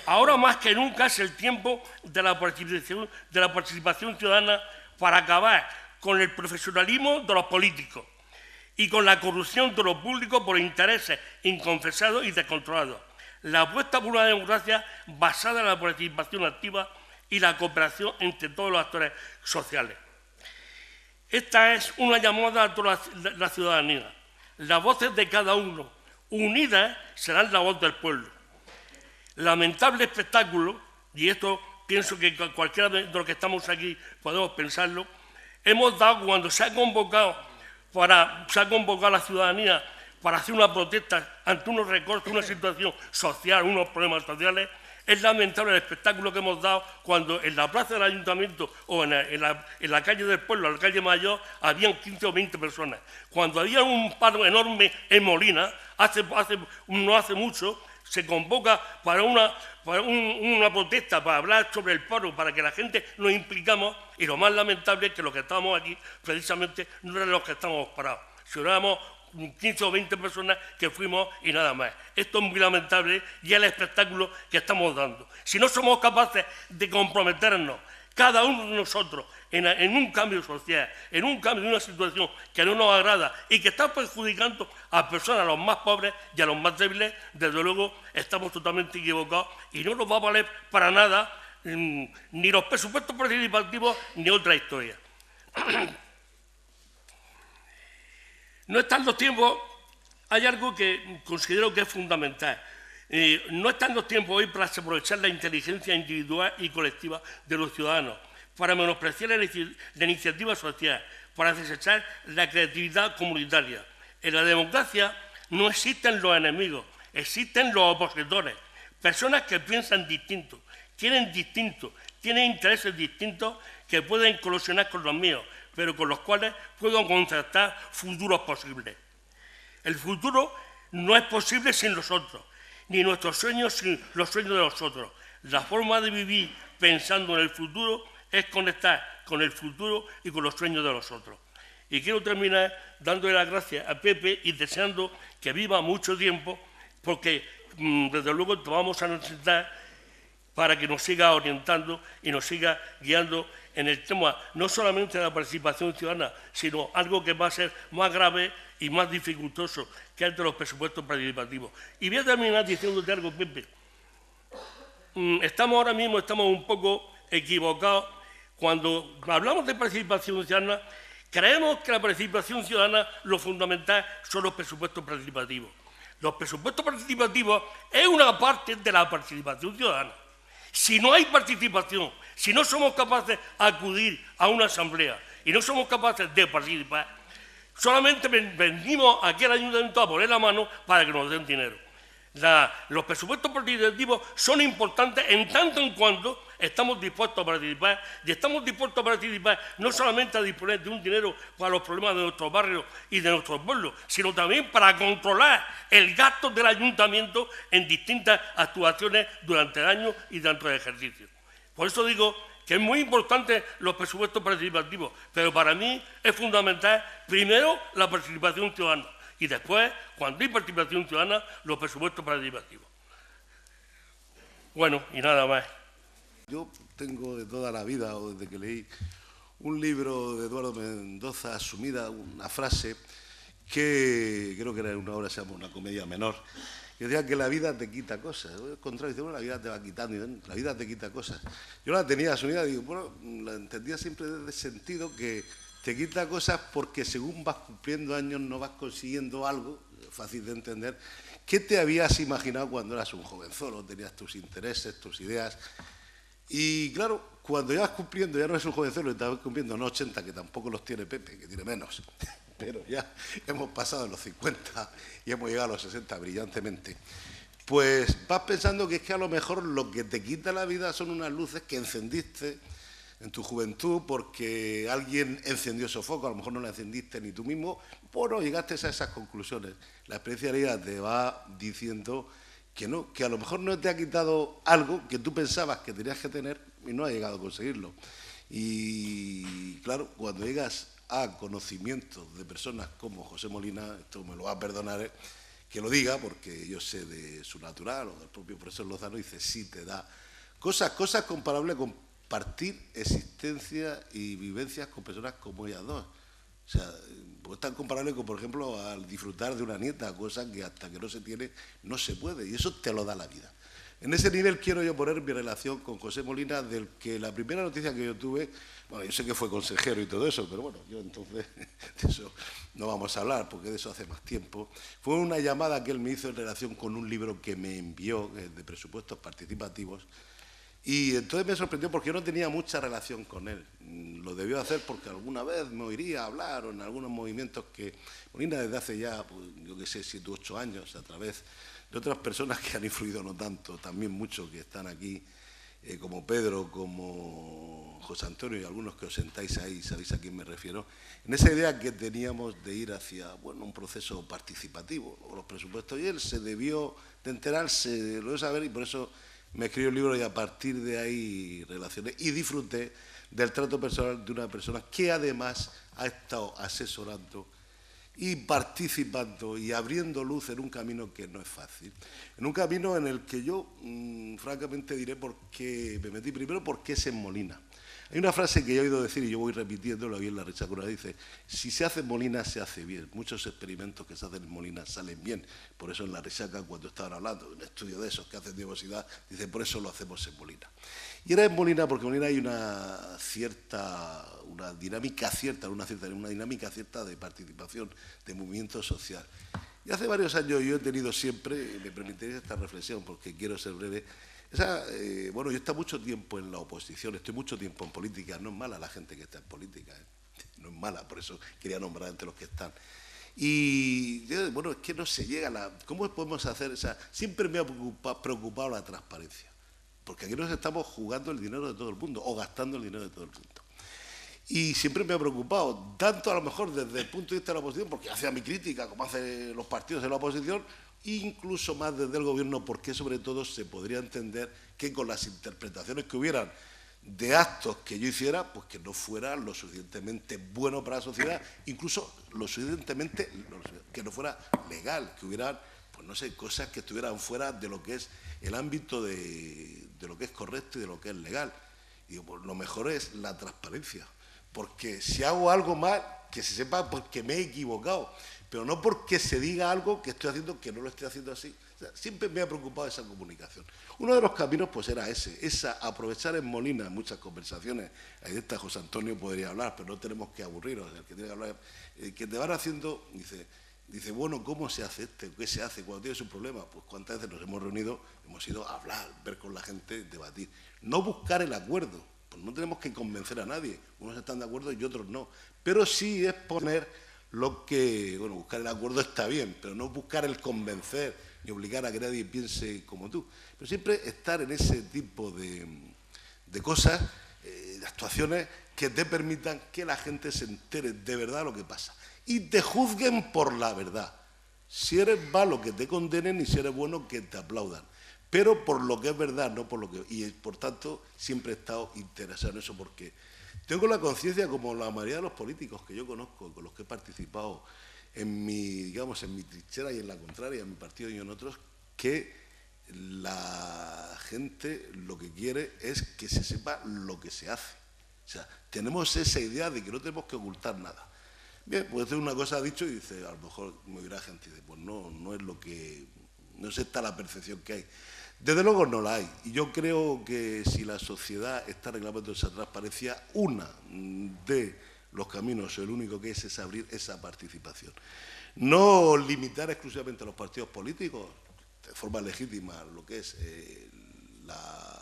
Ahora más que nunca es el tiempo de la participación ciudadana para acabar con el profesionalismo de los políticos y con la corrupción de los públicos por intereses inconfesados y descontrolados. La apuesta por una democracia basada en la participación activa y la cooperación entre todos los actores sociales. Esta es una llamada a toda la ciudadanía. Las voces de cada uno, unidas, serán la voz del pueblo. Lamentable espectáculo, y esto pienso que cualquiera de los que estamos aquí podemos pensarlo, hemos dado cuando se ha convocado a la ciudadanía para hacer una protesta ante unos recortes, una situación social, unos problemas sociales. Es lamentable el espectáculo que hemos dado cuando en la plaza del ayuntamiento o en la calle del pueblo, en la calle Mayor, habían 15 o 20 personas. Cuando había un paro enorme en Molina, no hace mucho, se convoca para una protesta, para hablar sobre el paro, para que la gente nos implicamos, y lo más lamentable es que los que estábamos aquí precisamente no eran los que estábamos parados, sino éramos 15 o 20 personas que fuimos y nada más. Esto es muy lamentable y es el espectáculo que estamos dando. Si no somos capaces de comprometernos, cada uno de nosotros, en un cambio social, en un cambio de una situación que no nos agrada y que está perjudicando a personas, a los más pobres y a los más débiles, desde luego estamos totalmente equivocados y no nos va a valer para nada ni los presupuestos participativos ni otra historia. No están los tiempos, hay algo que considero que es fundamental. No están los tiempos hoy para aprovechar la inteligencia individual y colectiva de los ciudadanos, para menospreciar la iniciativa social, para desechar la creatividad comunitaria. En la democracia no existen los enemigos, existen los opositores, personas que piensan distinto, tienen intereses distintos que pueden colisionar con los míos, pero con los cuales puedo concertar futuros posibles. El futuro no es posible sin los otros, ni nuestros sueños sin los sueños de los otros. La forma de vivir pensando en el futuro es conectar con el futuro y con los sueños de los otros. Y quiero terminar dándole las gracias a Pepe y deseando que viva mucho tiempo, porque desde luego te vamos a necesitar para que nos siga orientando y nos siga guiando en el tema no solamente de la participación ciudadana, sino algo que va a ser más grave y más dificultoso, que es de los presupuestos participativos. Y voy a terminar diciéndote algo, Pepe. Ahora mismo estamos un poco equivocados. Cuando hablamos de participación ciudadana, creemos que la participación ciudadana, lo fundamental son los presupuestos participativos. Los presupuestos participativos es una parte de la participación ciudadana. Si no hay participación, si no somos capaces de acudir a una asamblea y no somos capaces de participar, solamente venimos aquí al ayuntamiento a poner la mano para que nos den dinero. Los presupuestos participativos son importantes en tanto en cuanto estamos dispuestos a participar, y estamos dispuestos a participar no solamente a disponer de un dinero para los problemas de nuestros barrios y de nuestros pueblos, sino también para controlar el gasto del ayuntamiento en distintas actuaciones durante el año y durante el ejercicio. Por eso digo que es muy importante los presupuestos participativos, pero para mí es fundamental primero la participación ciudadana y después, cuando hay participación ciudadana, los presupuestos participativos. Bueno, y nada más. Yo tengo de toda la vida, o desde que leí un libro de Eduardo Mendoza, asumida una frase que creo que era una obra, se llama Una comedia menor, que decía que la vida te quita cosas. Al contrario, dice, bueno, la vida te va quitando, la vida te quita cosas. Yo la tenía asumida, digo, bueno, la entendía siempre desde el sentido que te quita cosas porque según vas cumpliendo años no vas consiguiendo algo, fácil de entender, que te habías imaginado cuando eras un jovencolo, tenías tus intereses, tus ideas. Y claro, cuando ya vas cumpliendo, ya no eres un jovencelo, estás cumpliendo no 80, que tampoco los tiene Pepe, que tiene menos, pero ya hemos pasado los 50 y hemos llegado a los 60 brillantemente, pues vas pensando que es que a lo mejor lo que te quita la vida son unas luces que encendiste en tu juventud porque alguien encendió esos focos, a lo mejor no la encendiste ni tú mismo, bueno, llegaste a esas conclusiones. La experiencia de vida te va diciendo que no, que a lo mejor no te ha quitado algo que tú pensabas que tenías que tener y no has llegado a conseguirlo. Y claro, cuando llegas a conocimiento de personas como José Molina, esto me lo va a perdonar que lo diga, porque yo sé de su natural, o del propio profesor Lozano, dice, sí te da cosas comparables con compartir existencia y vivencias con personas como ellas dos. O sea, pues es tan comparable como, por ejemplo, al disfrutar de una nieta, cosa que hasta que no se tiene no se puede, y eso te lo da la vida. En ese nivel quiero yo poner mi relación con José Molina, del que la primera noticia que yo tuve, bueno, yo sé que fue consejero y todo eso, pero bueno, yo entonces de eso no vamos a hablar, porque de eso hace más tiempo, fue una llamada que él me hizo en relación con un libro que me envió de presupuestos participativos. Y entonces me sorprendió porque yo no tenía mucha relación con él. Lo debió hacer porque alguna vez me oiría hablar o en algunos movimientos que Molina desde hace ya, pues, yo qué sé, 7 u 8 años, a través de otras personas que han influido no tanto, también muchos que están aquí, como Pedro, como José Antonio y algunos que os sentáis ahí, sabéis a quién me refiero, en esa idea que teníamos de ir hacia, bueno, un proceso participativo, o los presupuestos, y él se debió de enterarse, lo debió saber, y por eso me escribió el libro y a partir de ahí relacioné y disfruté del trato personal de una persona que además ha estado asesorando y participando y abriendo luz en un camino que no es fácil. En un camino en el que yo, francamente, diré por qué me metí. Primero, porque es en Molina. Hay una frase que he oído decir y yo voy repitiéndolo aquí en la Rechacura, dice, si se hace en Molina, se hace bien. Muchos experimentos que se hacen en Molina salen bien. Por eso en la Rechaca, cuando estaban hablando, un estudio de esos que hacen diversidad, dice, por eso lo hacemos en Molina. Y era en Molina porque en Molina hay una dinámica cierta de participación, de movimiento social. Y hace varios años yo he tenido siempre, me permitiréis esta reflexión porque quiero ser breve, bueno, yo he estado mucho tiempo en la oposición, estoy mucho tiempo en política, no es mala la gente que está en política, no es mala, por eso quería nombrar entre los que están. Y bueno, es que no se llega a ¿cómo podemos hacer? Siempre me ha preocupado la transparencia, porque aquí nos estamos jugando el dinero de todo el mundo o gastando el dinero de todo el mundo. Y siempre me ha preocupado, tanto a lo mejor desde el punto de vista de la oposición, porque hace a mi crítica, como hacen los partidos de la oposición, incluso más desde el gobierno, porque sobre todo se podría entender que con las interpretaciones que hubieran de actos que yo hiciera, pues que no fuera lo suficientemente bueno para la sociedad, incluso lo suficientemente, que no fuera legal, que hubieran, pues no sé, cosas que estuvieran fuera de lo que es el ámbito de lo que es correcto y de lo que es legal. Y digo, pues lo mejor es la transparencia, porque si hago algo mal, que se sepa porque me he equivocado, pero no porque se diga algo que estoy haciendo que no lo estoy haciendo así. O sea, siempre me ha preocupado esa comunicación. Uno de los caminos pues era aprovechar en Molina muchas conversaciones. Ahí de esta José Antonio podría hablar, pero no tenemos que aburrirnos. El que tiene que hablar, que te van haciendo, dice, bueno, ¿cómo se hace ¿Qué se hace cuando tienes un problema? Pues cuántas veces nos hemos reunido, hemos ido a hablar, ver con la gente, debatir. No buscar el acuerdo, pues no tenemos que convencer a nadie. Unos están de acuerdo y otros no. Pero sí es poner lo que, bueno, buscar el acuerdo está bien, pero no buscar el convencer ni obligar a que nadie piense como tú. Pero siempre estar en ese tipo de cosas, de actuaciones que te permitan que la gente se entere de verdad lo que pasa y te juzguen por la verdad. Si eres malo, que te condenen, y si eres bueno, que te aplaudan. Pero por lo que es verdad, no por lo que... Y por tanto, siempre he estado interesado en eso porque tengo la conciencia, como la mayoría de los políticos que yo conozco, con los que he participado en mi trinchera y en la contraria, en mi partido y en otros, que la gente lo que quiere es que se sepa lo que se hace. O sea, tenemos esa idea de que no tenemos que ocultar nada. Bien, pues una cosa ha dicho y dice, a lo mejor me oirá gente y dice, pues no es lo que, no es esta la percepción que hay. Desde luego no la hay. Y yo creo que si la sociedad está reclamando esa transparencia, una de los caminos, el único que es abrir esa participación. No limitar exclusivamente a los partidos políticos, de forma legítima, lo que es la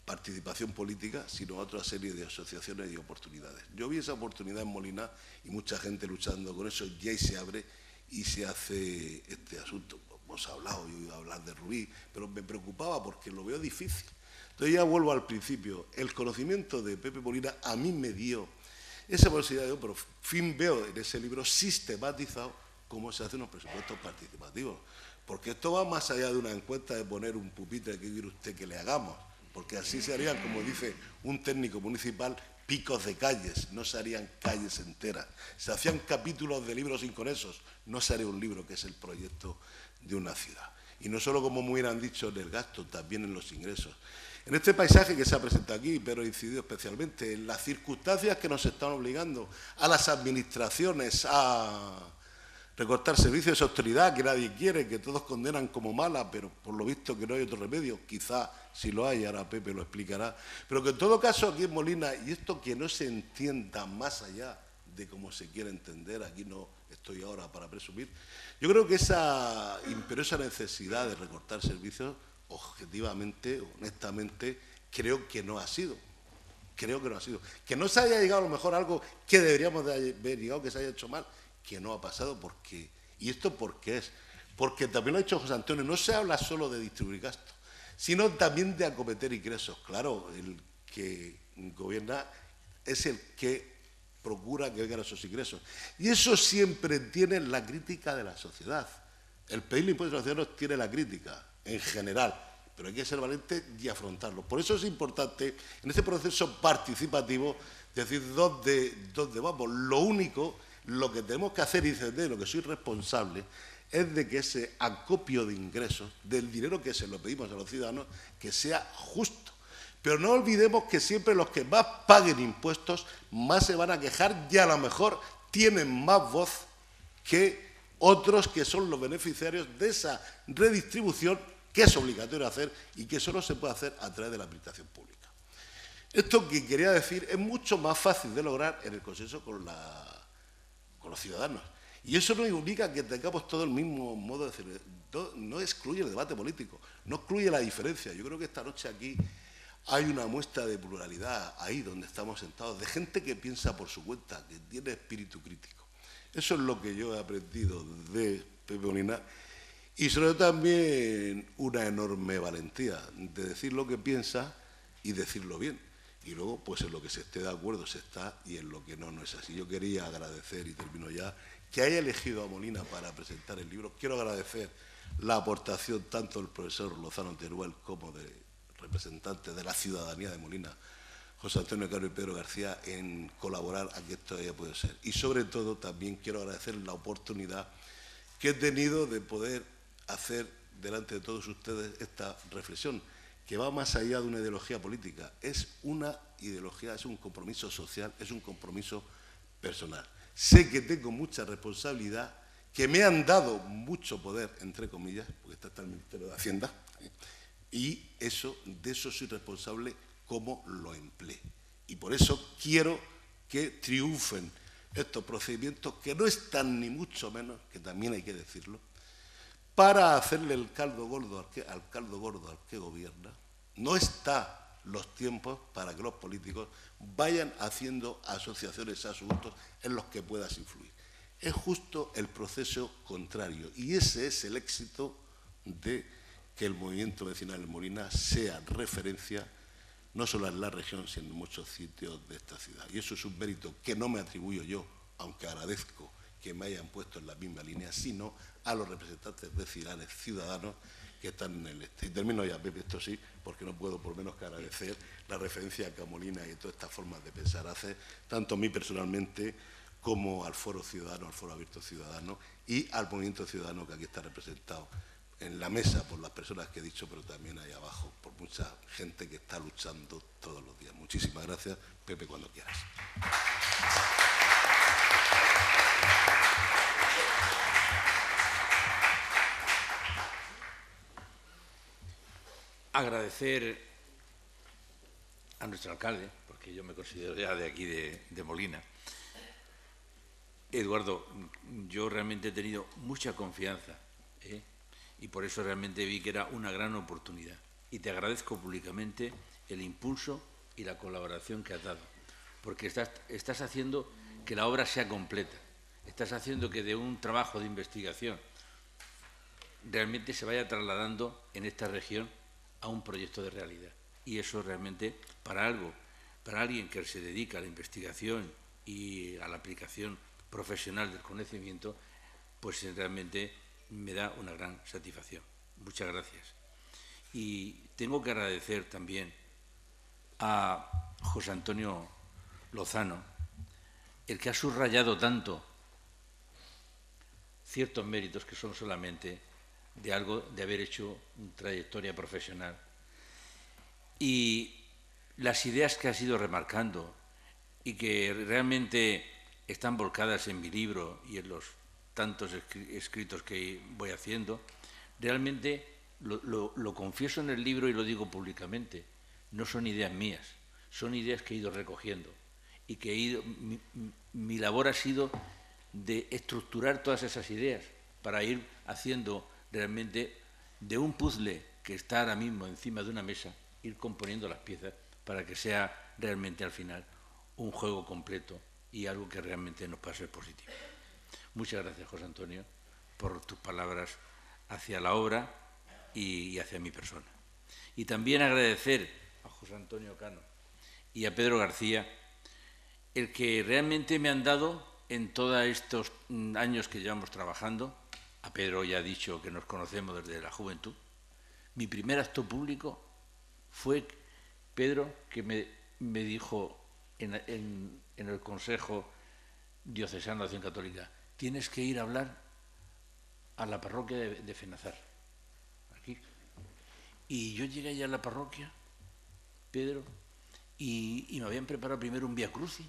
participación política, sino a otra serie de asociaciones y oportunidades. Yo vi esa oportunidad en Molina y mucha gente luchando con eso, y ahí se abre y se hace este asunto. Hemos hablado, yo iba a hablar de Rubí, pero me preocupaba porque lo veo difícil. Entonces ya vuelvo al principio. El conocimiento de Pepe Molina a mí me dio esa posibilidad. Yo por fin veo en ese libro sistematizado cómo se hacen los presupuestos participativos. Porque esto va más allá de una encuesta de poner un pupitre que quiere usted que le hagamos. Porque así se harían, como dice un técnico municipal, picos de calles, no se harían calles enteras. Se hacían capítulos de libros inconexos, no se haría un libro que es el proyecto de una ciudad. Y no solo, como me hubieran dicho, en el gasto, también en los ingresos. En este paisaje que se ha presentado aquí, pero he incidido especialmente en las circunstancias que nos están obligando a las administraciones a recortar servicios de autoridad que nadie quiere, que todos condenan como mala, pero por lo visto que no hay otro remedio, quizá si lo hay, ahora Pepe lo explicará, pero que en todo caso aquí en Molina, y esto que no se entienda más allá de cómo se quiere entender, aquí no estoy ahora para presumir, yo creo que esa imperiosa necesidad de recortar servicios, objetivamente, honestamente, creo que no ha sido. Creo que no ha sido. Que no se haya llegado a lo mejor a algo que deberíamos de haber llegado, que se haya hecho mal, que no ha pasado. Porque, ¿y esto por qué es? Porque también lo ha dicho José Antonio, no se habla solo de distribuir gastos, sino también de acometer ingresos. Claro, el que gobierna es el que procura que vengan esos ingresos. Y eso siempre tiene la crítica de la sociedad. El pedirle impuestos a los ciudadanos tiene la crítica, en general, pero hay que ser valiente y afrontarlo. Por eso es importante, en este proceso participativo, decir dónde vamos. Lo único, lo que tenemos que hacer, y de lo que soy responsable, es de que ese acopio de ingresos, del dinero que se lo pedimos a los ciudadanos, que sea justo. Pero no olvidemos que siempre los que más paguen impuestos, más se van a quejar y a lo mejor tienen más voz que otros que son los beneficiarios de esa redistribución que es obligatorio hacer y que solo se puede hacer a través de la administración pública. Esto que quería decir es mucho más fácil de lograr en el consenso con los ciudadanos. Y eso no implica que tengamos todo el mismo modo de hacer. No excluye el debate político, no excluye la diferencia. Yo creo que esta noche aquí hay una muestra de pluralidad, ahí donde estamos sentados, de gente que piensa por su cuenta, que tiene espíritu crítico. Eso es lo que yo he aprendido de Pepe Molina. Y sobre todo también una enorme valentía de decir lo que piensa y decirlo bien. Y luego, pues en lo que se esté de acuerdo se está y en lo que no, no es así. Yo quería agradecer, y termino ya, que haya elegido a Molina para presentar el libro. Quiero agradecer la aportación tanto del profesor Lozano Teruel como de representantes de la ciudadanía de Molina, José Antonio Caro y Pedro García, en colaborar a que esto haya podido ser. Y sobre todo también quiero agradecer la oportunidad que he tenido de poder hacer delante de todos ustedes esta reflexión, que va más allá de una ideología política. Es una ideología, es un compromiso social, es un compromiso personal. Sé que tengo mucha responsabilidad, que me han dado mucho poder, entre comillas, porque está el Ministerio de Hacienda, y de eso soy responsable, cómo lo emplee. Y por eso quiero que triunfen estos procedimientos, que no están ni mucho menos, que también hay que decirlo, para hacerle el caldo gordo al caldo gordo al que gobierna. No están los tiempos para que los políticos vayan haciendo asociaciones a asuntos en los que puedas influir. Es justo el proceso contrario, y ese es el éxito de que el movimiento vecinal en Molina sea referencia no solo en la región, sino en muchos sitios de esta ciudad. Y eso es un mérito que no me atribuyo yo, aunque agradezco que me hayan puesto en la misma línea, sino a los representantes vecinales ciudadanos que están en el este. Y termino ya, Pepe, esto sí, porque no puedo por menos que agradecer la referencia a Molina y todas estas formas de pensar hace, tanto a mí personalmente como al Foro Ciudadano, al Foro Abierto Ciudadano y al Movimiento Ciudadano que aquí está representado en la mesa por las personas que he dicho, pero también ahí abajo por mucha gente que está luchando todos los días. Muchísimas gracias, Pepe, cuando quieras. Agradecer a nuestro alcalde, porque yo me considero ya de aquí de Molina. Eduardo, yo realmente he tenido mucha confianza, y por eso realmente vi que era una gran oportunidad. Y te agradezco públicamente el impulso y la colaboración que has dado, porque estás haciendo que la obra sea completa, estás haciendo que de un trabajo de investigación realmente se vaya trasladando en esta región a un proyecto de realidad. Y eso realmente, para alguien que se dedica a la investigación y a la aplicación profesional del conocimiento, pues realmente me da una gran satisfacción. Muchas gracias. Y tengo que agradecer también a José Antonio Lozano, el que ha subrayado tanto ciertos méritos que son solamente de haber hecho una trayectoria profesional, y las ideas que has ido remarcando y que realmente están volcadas en mi libro y en los tantos escritos que voy haciendo, realmente lo confieso en el libro y lo digo públicamente, no son ideas mías, son ideas que he ido recogiendo y que mi labor ha sido de estructurar todas esas ideas para ir haciendo realmente de un puzzle que está ahora mismo encima de una mesa, ir componiendo las piezas para que sea realmente al final un juego completo y algo que realmente nos pueda ser positivo. Muchas gracias, José Antonio, por tus palabras hacia la obra y hacia mi persona. Y también agradecer a José Antonio Cano y a Pedro García el que realmente me han dado en todos estos años que llevamos trabajando. A Pedro ya ha dicho que nos conocemos desde la juventud. Mi primer acto público fue Pedro, que me dijo en el Consejo Diocesano de Acción Católica: tienes que ir a hablar a la parroquia de Fenazar, aquí. Y yo llegué allá a la parroquia, Pedro, y me habían preparado primero un Vía Crucis,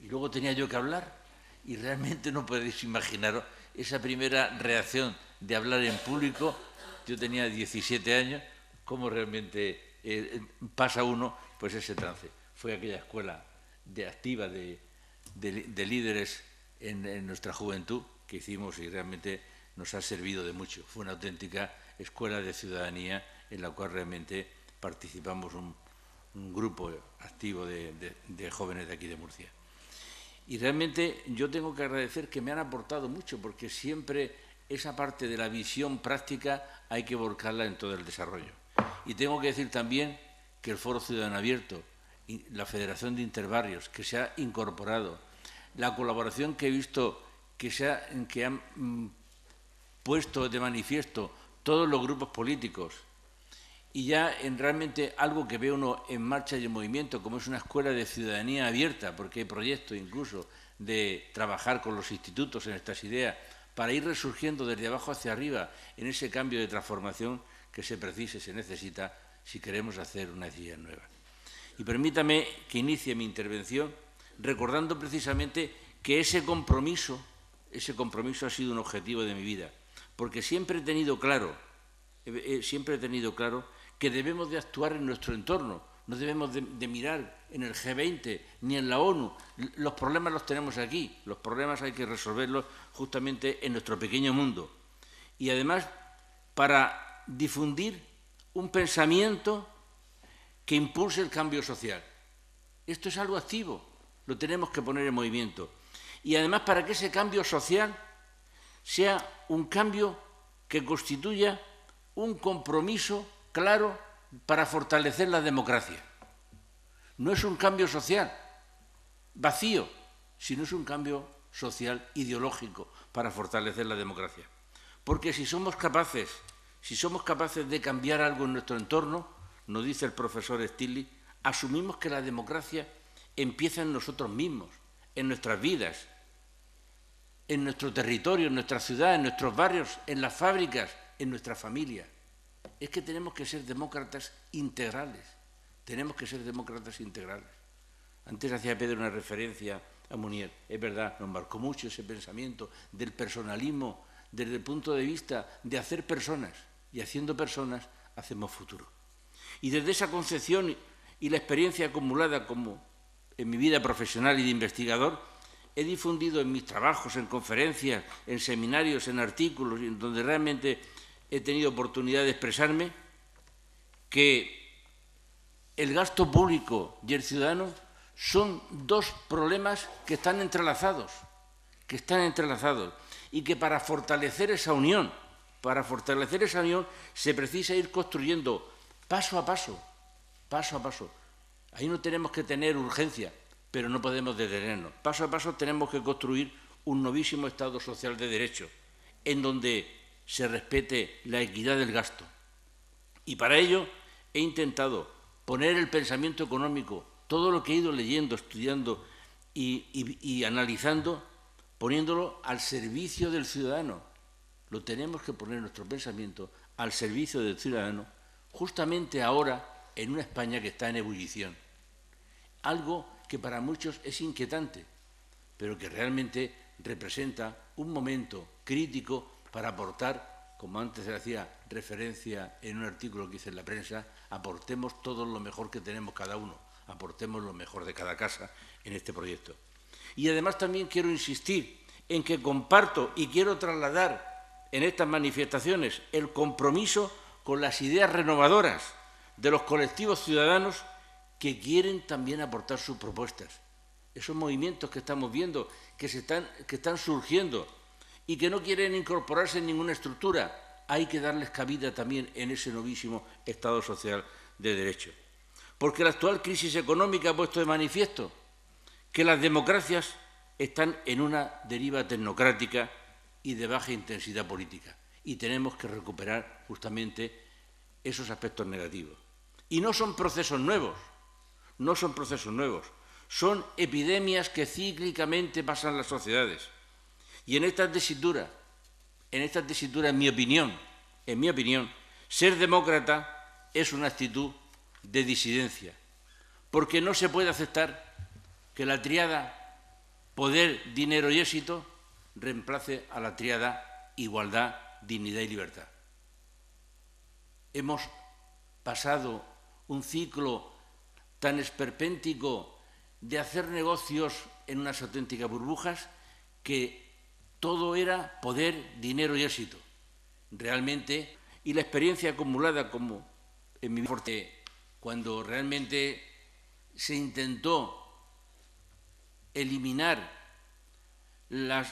y luego tenía yo que hablar, y realmente no podéis imaginaros esa primera reacción de hablar en público. Yo tenía 17 años, cómo realmente pasa uno pues ese trance. fue aquella escuela activa de líderes en nuestra juventud que hicimos y realmente nos ha servido de mucho. Fue una auténtica escuela de ciudadanía en la cual realmente participamos un grupo activo de jóvenes de aquí de Murcia. Y realmente yo tengo que agradecer que me han aportado mucho, porque siempre esa parte de la visión práctica hay que volcarla en todo el desarrollo. Y tengo que decir también que el Foro Ciudadano Abierto, la Federación de Interbarrios, que se ha incorporado, la colaboración que he visto que han puesto de manifiesto todos los grupos políticos, y ya en realmente algo que ve uno en marcha y en movimiento, como es una escuela de ciudadanía abierta, porque hay proyectos incluso de trabajar con los institutos en estas ideas, para ir resurgiendo desde abajo hacia arriba en ese cambio de transformación que se precisa y se necesita si queremos hacer una ciudad nueva. Y permítame que inicie mi intervención recordando precisamente que ese compromiso ha sido un objetivo de mi vida, porque siempre he tenido claro que debemos de actuar en nuestro entorno, no debemos de mirar en el G20 ni en la ONU. Los problemas los tenemos aquí, los problemas hay que resolverlos justamente en nuestro pequeño mundo. Y además, para difundir un pensamiento que impulse el cambio social. Esto es algo activo, lo tenemos que poner en movimiento. Y además para que ese cambio social sea un cambio que constituya un compromiso claro para fortalecer la democracia. No es un cambio social vacío, sino es un cambio social ideológico para fortalecer la democracia. Porque si somos capaces de cambiar algo en nuestro entorno, nos dice el profesor Stiglitz, asumimos que la democracia empieza en nosotros mismos, en nuestras vidas, en nuestro territorio, en nuestra ciudad, en nuestros barrios, en las fábricas, en nuestra familia. Es que tenemos que ser demócratas integrales. Tenemos que ser demócratas integrales. Antes hacía Pedro una referencia a Munier. Es verdad, nos marcó mucho ese pensamiento del personalismo desde el punto de vista de hacer personas. Y haciendo personas, hacemos futuro. Y desde esa concepción y la experiencia acumulada como en mi vida profesional y de investigador, he difundido en mis trabajos, en conferencias, en seminarios, en artículos, en donde realmente he tenido oportunidad de expresarme, que el gasto público y el ciudadano son dos problemas que están entrelazados, y que para fortalecer esa unión, se precisa ir construyendo paso a paso. Ahí no tenemos que tener urgencia, pero no podemos detenernos. Paso a paso tenemos que construir un novísimo Estado social de derecho, en donde se respete la equidad del gasto. Y para ello he intentado poner el pensamiento económico, todo lo que he ido leyendo, estudiando y analizando, poniéndolo al servicio del ciudadano. Lo tenemos que poner nuestro pensamiento al servicio del ciudadano, justamente ahora en una España que está en ebullición. Algo que para muchos es inquietante, pero que realmente representa un momento crítico para aportar, como antes se hacía referencia en un artículo que hice en la prensa, aportemos todo lo mejor que tenemos cada uno, aportemos lo mejor de cada casa en este proyecto. Y además también quiero insistir en que comparto y quiero trasladar en estas manifestaciones el compromiso con las ideas renovadoras de los colectivos ciudadanos que quieren también aportar sus propuestas. Esos movimientos que estamos viendo, que están surgiendo y que no quieren incorporarse en ninguna estructura, hay que darles cabida también en ese novísimo Estado social de derecho. Porque la actual crisis económica ha puesto de manifiesto que las democracias están en una deriva tecnocrática y de baja intensidad política. Y tenemos que recuperar justamente esos aspectos negativos. Y no son procesos nuevos, son epidemias que cíclicamente pasan en las sociedades. Y en esta tesitura, en mi opinión, ser demócrata es una actitud de disidencia, porque no se puede aceptar que la tríada poder, dinero y éxito reemplace a la tríada igualdad, dignidad y libertad. Hemos pasado un ciclo tan esperpéntico de hacer negocios en unas auténticas burbujas que todo era poder, dinero y éxito. Realmente, y la experiencia acumulada como en mi vida, cuando realmente se intentó eliminar los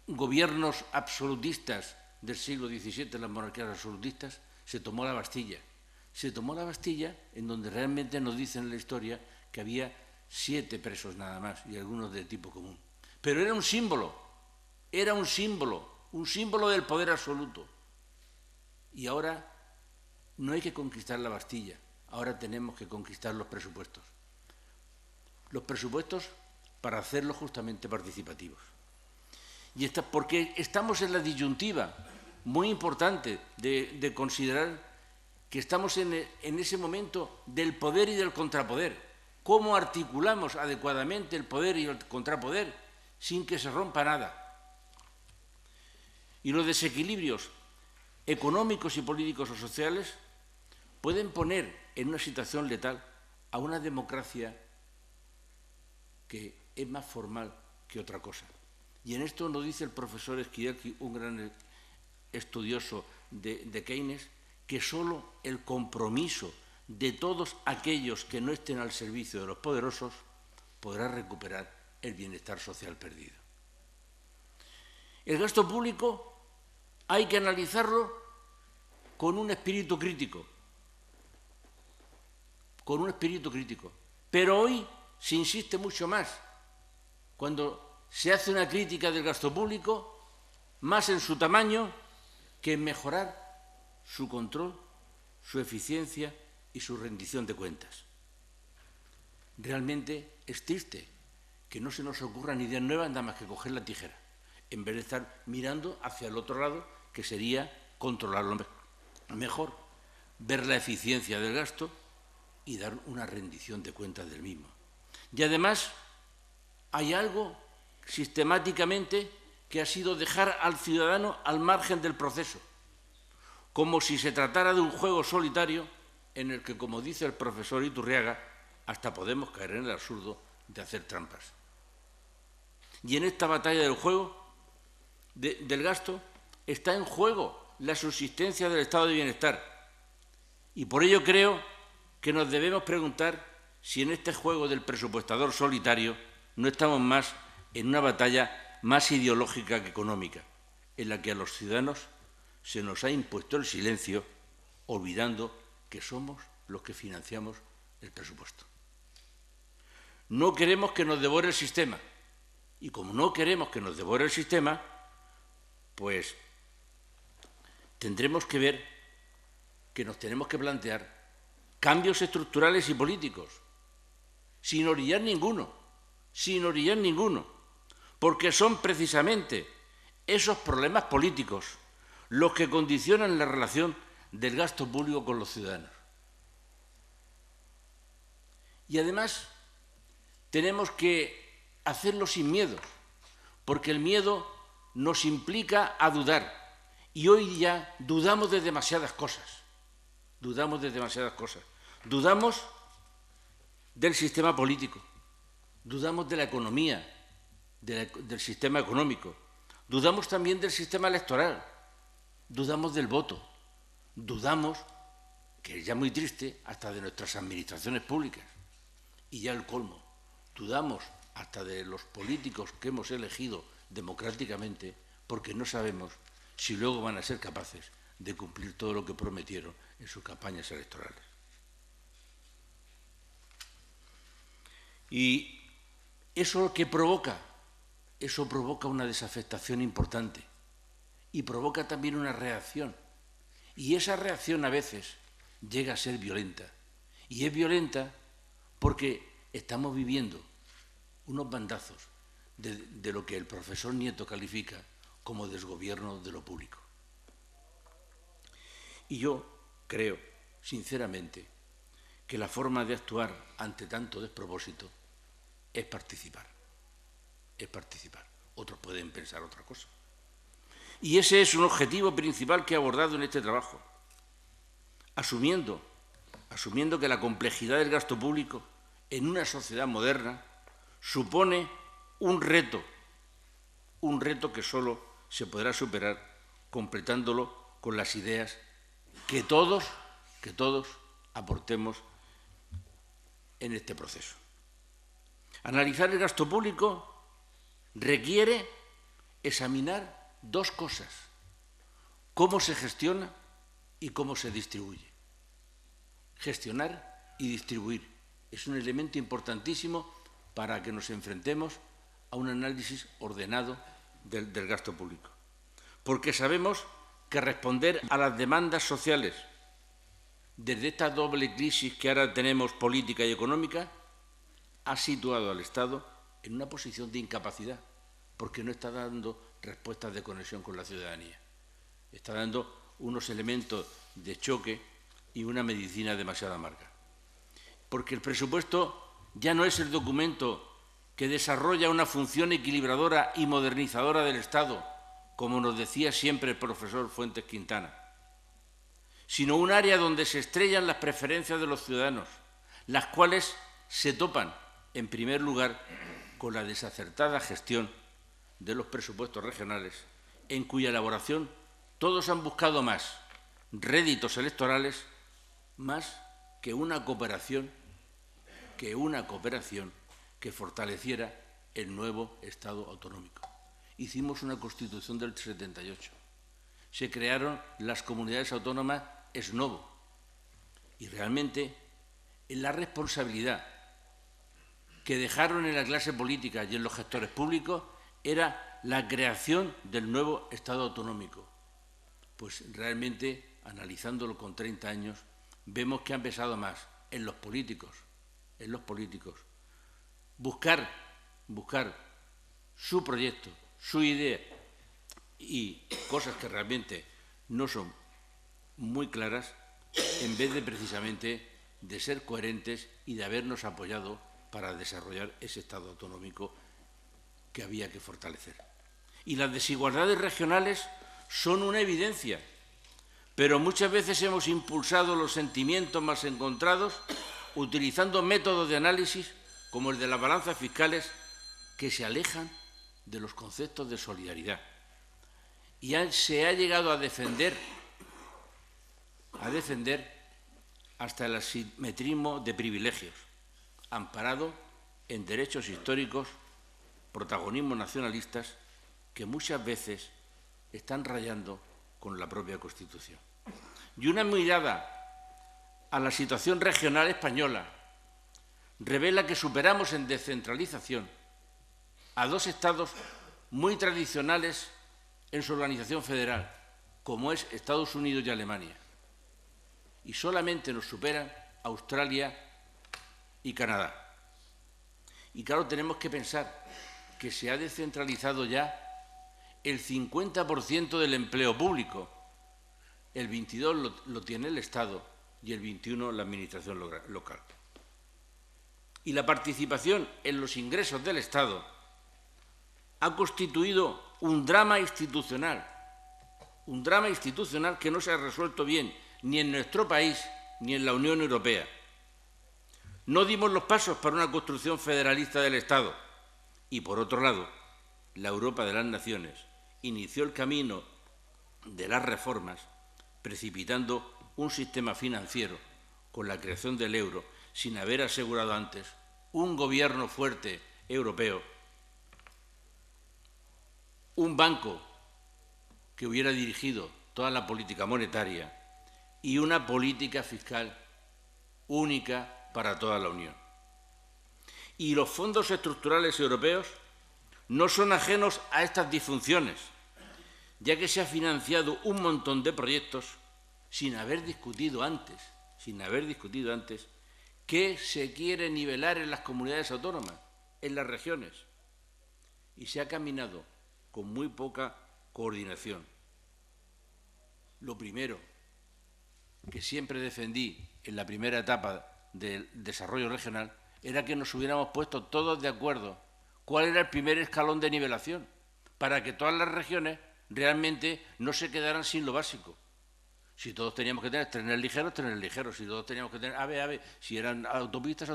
gobiernos absolutistas del siglo XVII, las monarquías absolutistas, se tomó la Bastilla. Se tomó la Bastilla, en donde realmente nos dicen en la historia que había 7 presos nada más, y algunos de tipo común. Pero era un símbolo del poder absoluto. Y ahora no hay que conquistar la Bastilla, ahora tenemos que conquistar los presupuestos. Los presupuestos para hacerlos justamente participativos. Y porque estamos en la disyuntiva muy importante de considerar que estamos en ese momento del poder y del contrapoder. ¿Cómo articulamos adecuadamente el poder y el contrapoder sin que se rompa nada? Y los desequilibrios económicos y políticos o sociales pueden poner en una situación letal a una democracia que es más formal que otra cosa. Y en esto nos dice el profesor Esquivel, un gran estudioso de Keynes, que solo el compromiso de todos aquellos que no estén al servicio de los poderosos podrá recuperar el bienestar social perdido. El gasto público hay que analizarlo con un espíritu crítico. Pero hoy se insiste mucho más cuando se hace una crítica del gasto público, más en su tamaño que en mejorar su control, su eficiencia y su rendición de cuentas. Realmente es triste que no se nos ocurran ideas nuevas nada más que coger la tijera, en vez de estar mirando hacia el otro lado, que sería controlarlo mejor, ver la eficiencia del gasto y dar una rendición de cuentas del mismo. Y además hay algo sistemáticamente que ha sido dejar al ciudadano al margen del proceso, como si se tratara de un juego solitario en el que, como dice el profesor Iturriaga, hasta podemos caer en el absurdo de hacer trampas. Y en esta batalla del juego, del gasto, está en juego la subsistencia del estado de bienestar. Y por ello creo que nos debemos preguntar si en este juego del presupuestador solitario no estamos más en una batalla más ideológica que económica, en la que a los ciudadanos se nos ha impuesto el silencio, olvidando que somos los que financiamos el presupuesto. No queremos que nos devore el sistema, y como no queremos que nos devore el sistema, pues tendremos que ver que nos tenemos que plantear cambios estructurales y políticos, sin orillar ninguno, porque son precisamente esos problemas políticos los que condicionan la relación del gasto público con los ciudadanos. Y además tenemos que hacerlo sin miedo, porque el miedo nos implica a dudar, y hoy ya dudamos de demasiadas cosas. Dudamos del sistema político, dudamos de la economía, del sistema económico, dudamos también del sistema electoral, dudamos del voto, dudamos, que es ya muy triste, hasta de nuestras administraciones públicas. Y ya el colmo, dudamos hasta de los políticos que hemos elegido democráticamente, porque no sabemos si luego van a ser capaces de cumplir todo lo que prometieron en sus campañas electorales. Y eso que provoca una desafectación importante y provoca también una reacción. Y esa reacción a veces llega a ser violenta. Y es violenta porque estamos viviendo unos bandazos de lo que el profesor Nieto califica como desgobierno de lo público. Y yo creo, sinceramente, que la forma de actuar ante tanto despropósito es participar. Otros pueden pensar otra cosa. Y ese es un objetivo principal que he abordado en este trabajo, asumiendo que la complejidad del gasto público en una sociedad moderna, supone un reto que solo se podrá superar completándolo con las ideas que todos aportemos en este proceso. Analizar el gasto público requiere examinar dos cosas: cómo se gestiona y cómo se distribuye. Gestionar y distribuir es un elemento importantísimo para que nos enfrentemos a un análisis ordenado del gasto público. Porque sabemos que responder a las demandas sociales desde esta doble crisis que ahora tenemos, política y económica, ha situado al Estado en una posición de incapacidad, porque no está dando respuestas de conexión con la ciudadanía. Está dando unos elementos de choque y una medicina demasiado amarga. Porque el presupuesto ya no es el documento que desarrolla una función equilibradora y modernizadora del Estado, como nos decía siempre el profesor Fuentes Quintana, sino un área donde se estrellan las preferencias de los ciudadanos, las cuales se topan, en primer lugar, con la desacertada gestión de los presupuestos regionales, en cuya elaboración todos han buscado más réditos electorales, más que una cooperación que fortaleciera el nuevo Estado autonómico. Hicimos una Constitución del 78. Se crearon las comunidades autónomas ex novo. Y realmente en la responsabilidad que dejaron en la clase política y en los gestores públicos era la creación del nuevo Estado autonómico. Pues realmente, analizándolo con 30 años, vemos que han pesado más en los políticos, buscar su proyecto, su idea y cosas que realmente no son muy claras, en vez de precisamente de ser coherentes y de habernos apoyado para desarrollar ese Estado autonómico que había que fortalecer. Y las desigualdades regionales son una evidencia, pero muchas veces hemos impulsado los sentimientos más encontrados utilizando métodos de análisis como el de las balanzas fiscales que se alejan de los conceptos de solidaridad. Y se ha llegado a defender hasta el asimetrismo de privilegios, amparado en derechos históricos, protagonismos nacionalistas que muchas veces están rayando con la propia Constitución. Y una mirada a la situación regional española revela que superamos en descentralización a dos estados muy tradicionales en su organización federal, como es Estados Unidos y Alemania. Y solamente nos superan Australia y Canadá. Y claro, tenemos que pensar que se ha descentralizado ya el 50% del empleo público. El 22% lo tiene el Estado y el 21% la administración local. Y la participación en los ingresos del Estado ha constituido un drama institucional que no se ha resuelto bien ni en nuestro país ni en la Unión Europea. No dimos los pasos para una construcción federalista del Estado y, por otro lado, la Europa de las naciones inició el camino de las reformas precipitando un sistema financiero con la creación del euro sin haber asegurado antes un gobierno fuerte europeo, un banco que hubiera dirigido toda la política monetaria y una política fiscal única para toda la Unión. Y los fondos estructurales europeos no son ajenos a estas disfunciones, ya que se ha financiado un montón de proyectos sin haber discutido antes qué se quiere nivelar en las comunidades autónomas, en las regiones. Y se ha caminado con muy poca coordinación. Lo primero que siempre defendí en la primera etapa del desarrollo regional era que nos hubiéramos puesto todos de acuerdo cuál era el primer escalón de nivelación, para que todas las regiones realmente no se quedaran sin lo básico. Si todos teníamos que tener trenes ligeros. Si todos teníamos que tener AVE. Si eran autopistas,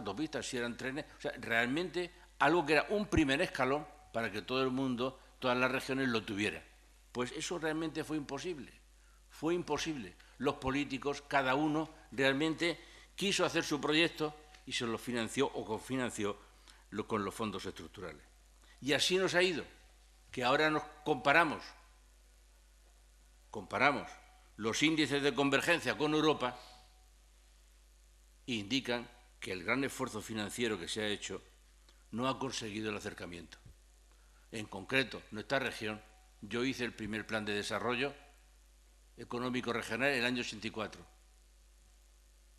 si eran trenes. O sea, realmente algo que era un primer escalón para que todo el mundo, todas las regiones lo tuvieran. Pues eso realmente fue imposible. Fue imposible. Los políticos, cada uno, realmente quiso hacer su proyecto y se lo financió o cofinanció con los fondos estructurales. Y así nos ha ido, que ahora nos comparamos los índices de convergencia con Europa e indican que el gran esfuerzo financiero que se ha hecho no ha conseguido el acercamiento. En concreto, nuestra región, yo hice el primer plan de desarrollo económico regional en el año 84.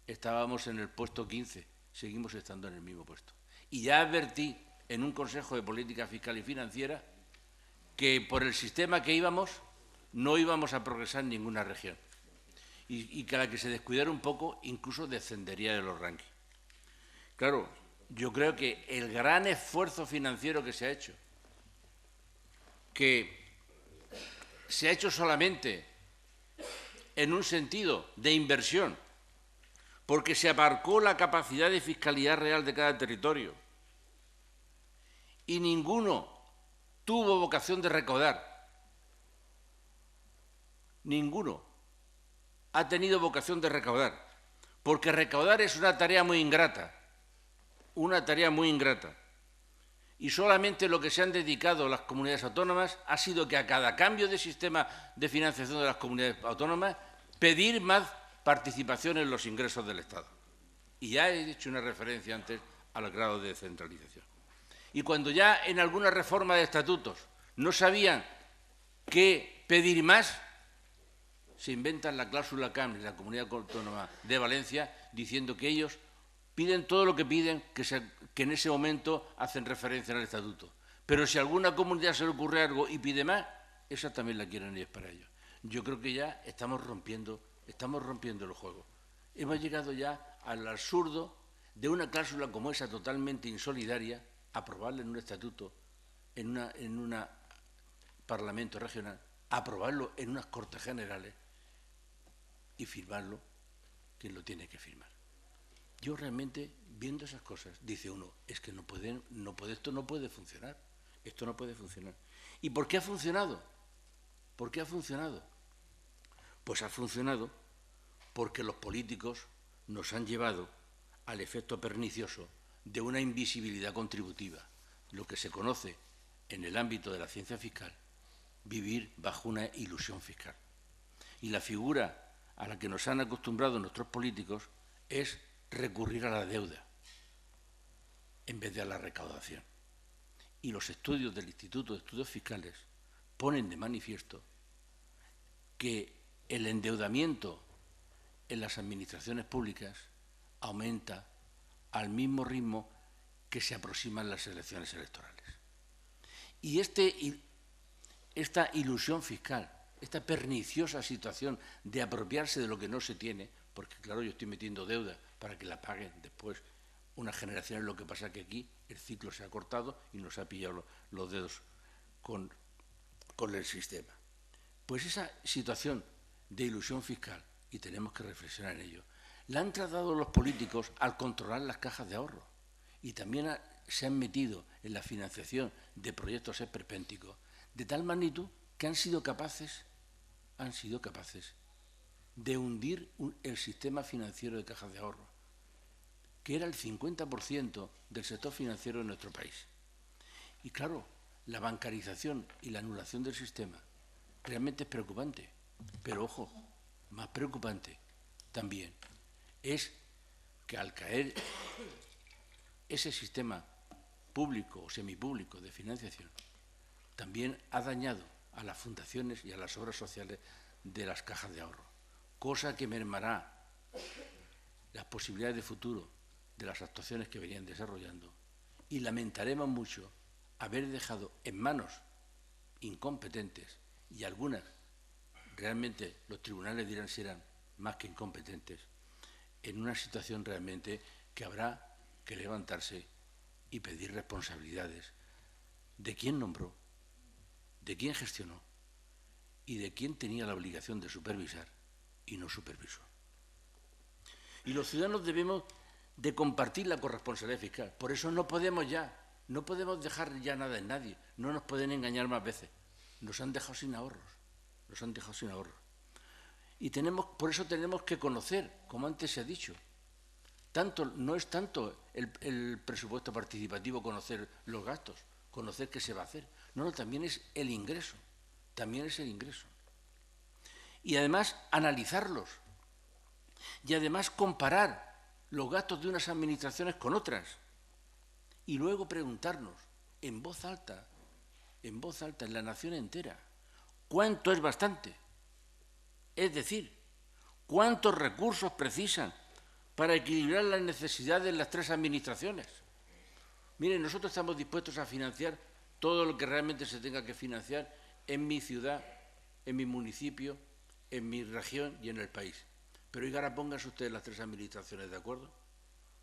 Estábamos en el puesto 15, seguimos estando en el mismo puesto. Y ya advertí en un Consejo de Política Fiscal y Financiera que por el sistema que íbamos no íbamos a progresar en ninguna región y que a la que se descuidara un poco incluso descendería de los rankings. Claro, yo creo que el gran esfuerzo financiero que se ha hecho, que se ha hecho solamente en un sentido de inversión, porque se aparcó la capacidad de fiscalidad real de cada territorio y ninguno tuvo vocación de recaudar. Ninguno ha tenido vocación de recaudar, porque recaudar es una tarea muy ingrata, y solamente lo que se han dedicado las comunidades autónomas ha sido que a cada cambio de sistema de financiación de las comunidades autónomas pedir más participación en los ingresos del Estado. Y ya he hecho una referencia antes al grado de descentralización. Y cuando ya en alguna reforma de estatutos no sabían qué pedir más, se inventan la cláusula CAM de la Comunidad Autónoma de Valencia diciendo que ellos piden todo lo que piden, que en ese momento hacen referencia al estatuto. Pero si a alguna comunidad se le ocurre algo y pide más, esa también la quieren ellos para ellos. Yo creo que ya estamos rompiendo el juego. Hemos llegado ya al absurdo de una cláusula como esa totalmente insolidaria, aprobarla en un estatuto, en un parlamento regional, aprobarlo en unas Cortes Generales y firmarlo quien lo tiene que firmar. Yo realmente, viendo esas cosas, dice uno, es que esto no puede funcionar. Esto no puede funcionar. ¿Y por qué ha funcionado? ¿Por qué ha funcionado? Pues ha funcionado porque los políticos nos han llevado al efecto pernicioso de una invisibilidad contributiva, lo que se conoce en el ámbito de la ciencia fiscal, vivir bajo una ilusión fiscal. Y la figura a la que nos han acostumbrado nuestros políticos es recurrir a la deuda en vez de a la recaudación. Y los estudios del Instituto de Estudios Fiscales ponen de manifiesto que el endeudamiento en las administraciones públicas aumenta al mismo ritmo que se aproximan las elecciones electorales. Y esta ilusión fiscal, esta perniciosa situación de apropiarse de lo que no se tiene, porque claro, yo estoy metiendo deuda para que la paguen después unas generaciones, lo que pasa que aquí el ciclo se ha cortado y nos ha pillado los dedos con el sistema. Pues esa situación de ilusión fiscal, y tenemos que reflexionar en ello, la han tratado los políticos al controlar las cajas de ahorro y también se han metido en la financiación de proyectos esperpénticos de tal magnitud que han sido capaces de hundir el sistema financiero de cajas de ahorro, que era el 50% del sector financiero de nuestro país. Y claro, la bancarización y la anulación del sistema realmente es preocupante, pero ojo, más preocupante también es que al caer ese sistema público o semipúblico de financiación, también ha dañado a las fundaciones y a las obras sociales de las cajas de ahorro, cosa que mermará las posibilidades de futuro de las actuaciones que venían desarrollando, y lamentaremos mucho haber dejado en manos incompetentes, y algunas realmente los tribunales dirán si eran más que incompetentes, en una situación realmente que habrá que levantarse y pedir responsabilidades de quién nombró, de quién gestionó y de quién tenía la obligación de supervisar y no supervisor. Y los ciudadanos debemos de compartir la corresponsabilidad fiscal. Por eso no podemos dejar ya nada en nadie. No nos pueden engañar más veces. Nos han dejado sin ahorros. Y por eso tenemos que conocer, como antes se ha dicho, no es tanto el presupuesto participativo conocer los gastos, conocer qué se va a hacer. No, también es el ingreso. Y además analizarlos. Y además comparar los gastos de unas administraciones con otras. Y luego preguntarnos en voz alta, en la nación entera, ¿cuánto es bastante? Es decir, ¿cuántos recursos precisan para equilibrar las necesidades de las tres administraciones? Miren, nosotros estamos dispuestos a financiar todo lo que realmente se tenga que financiar en mi ciudad, en mi municipio, en mi región y en el país. Pero ahora pónganse ustedes las tres administraciones de acuerdo,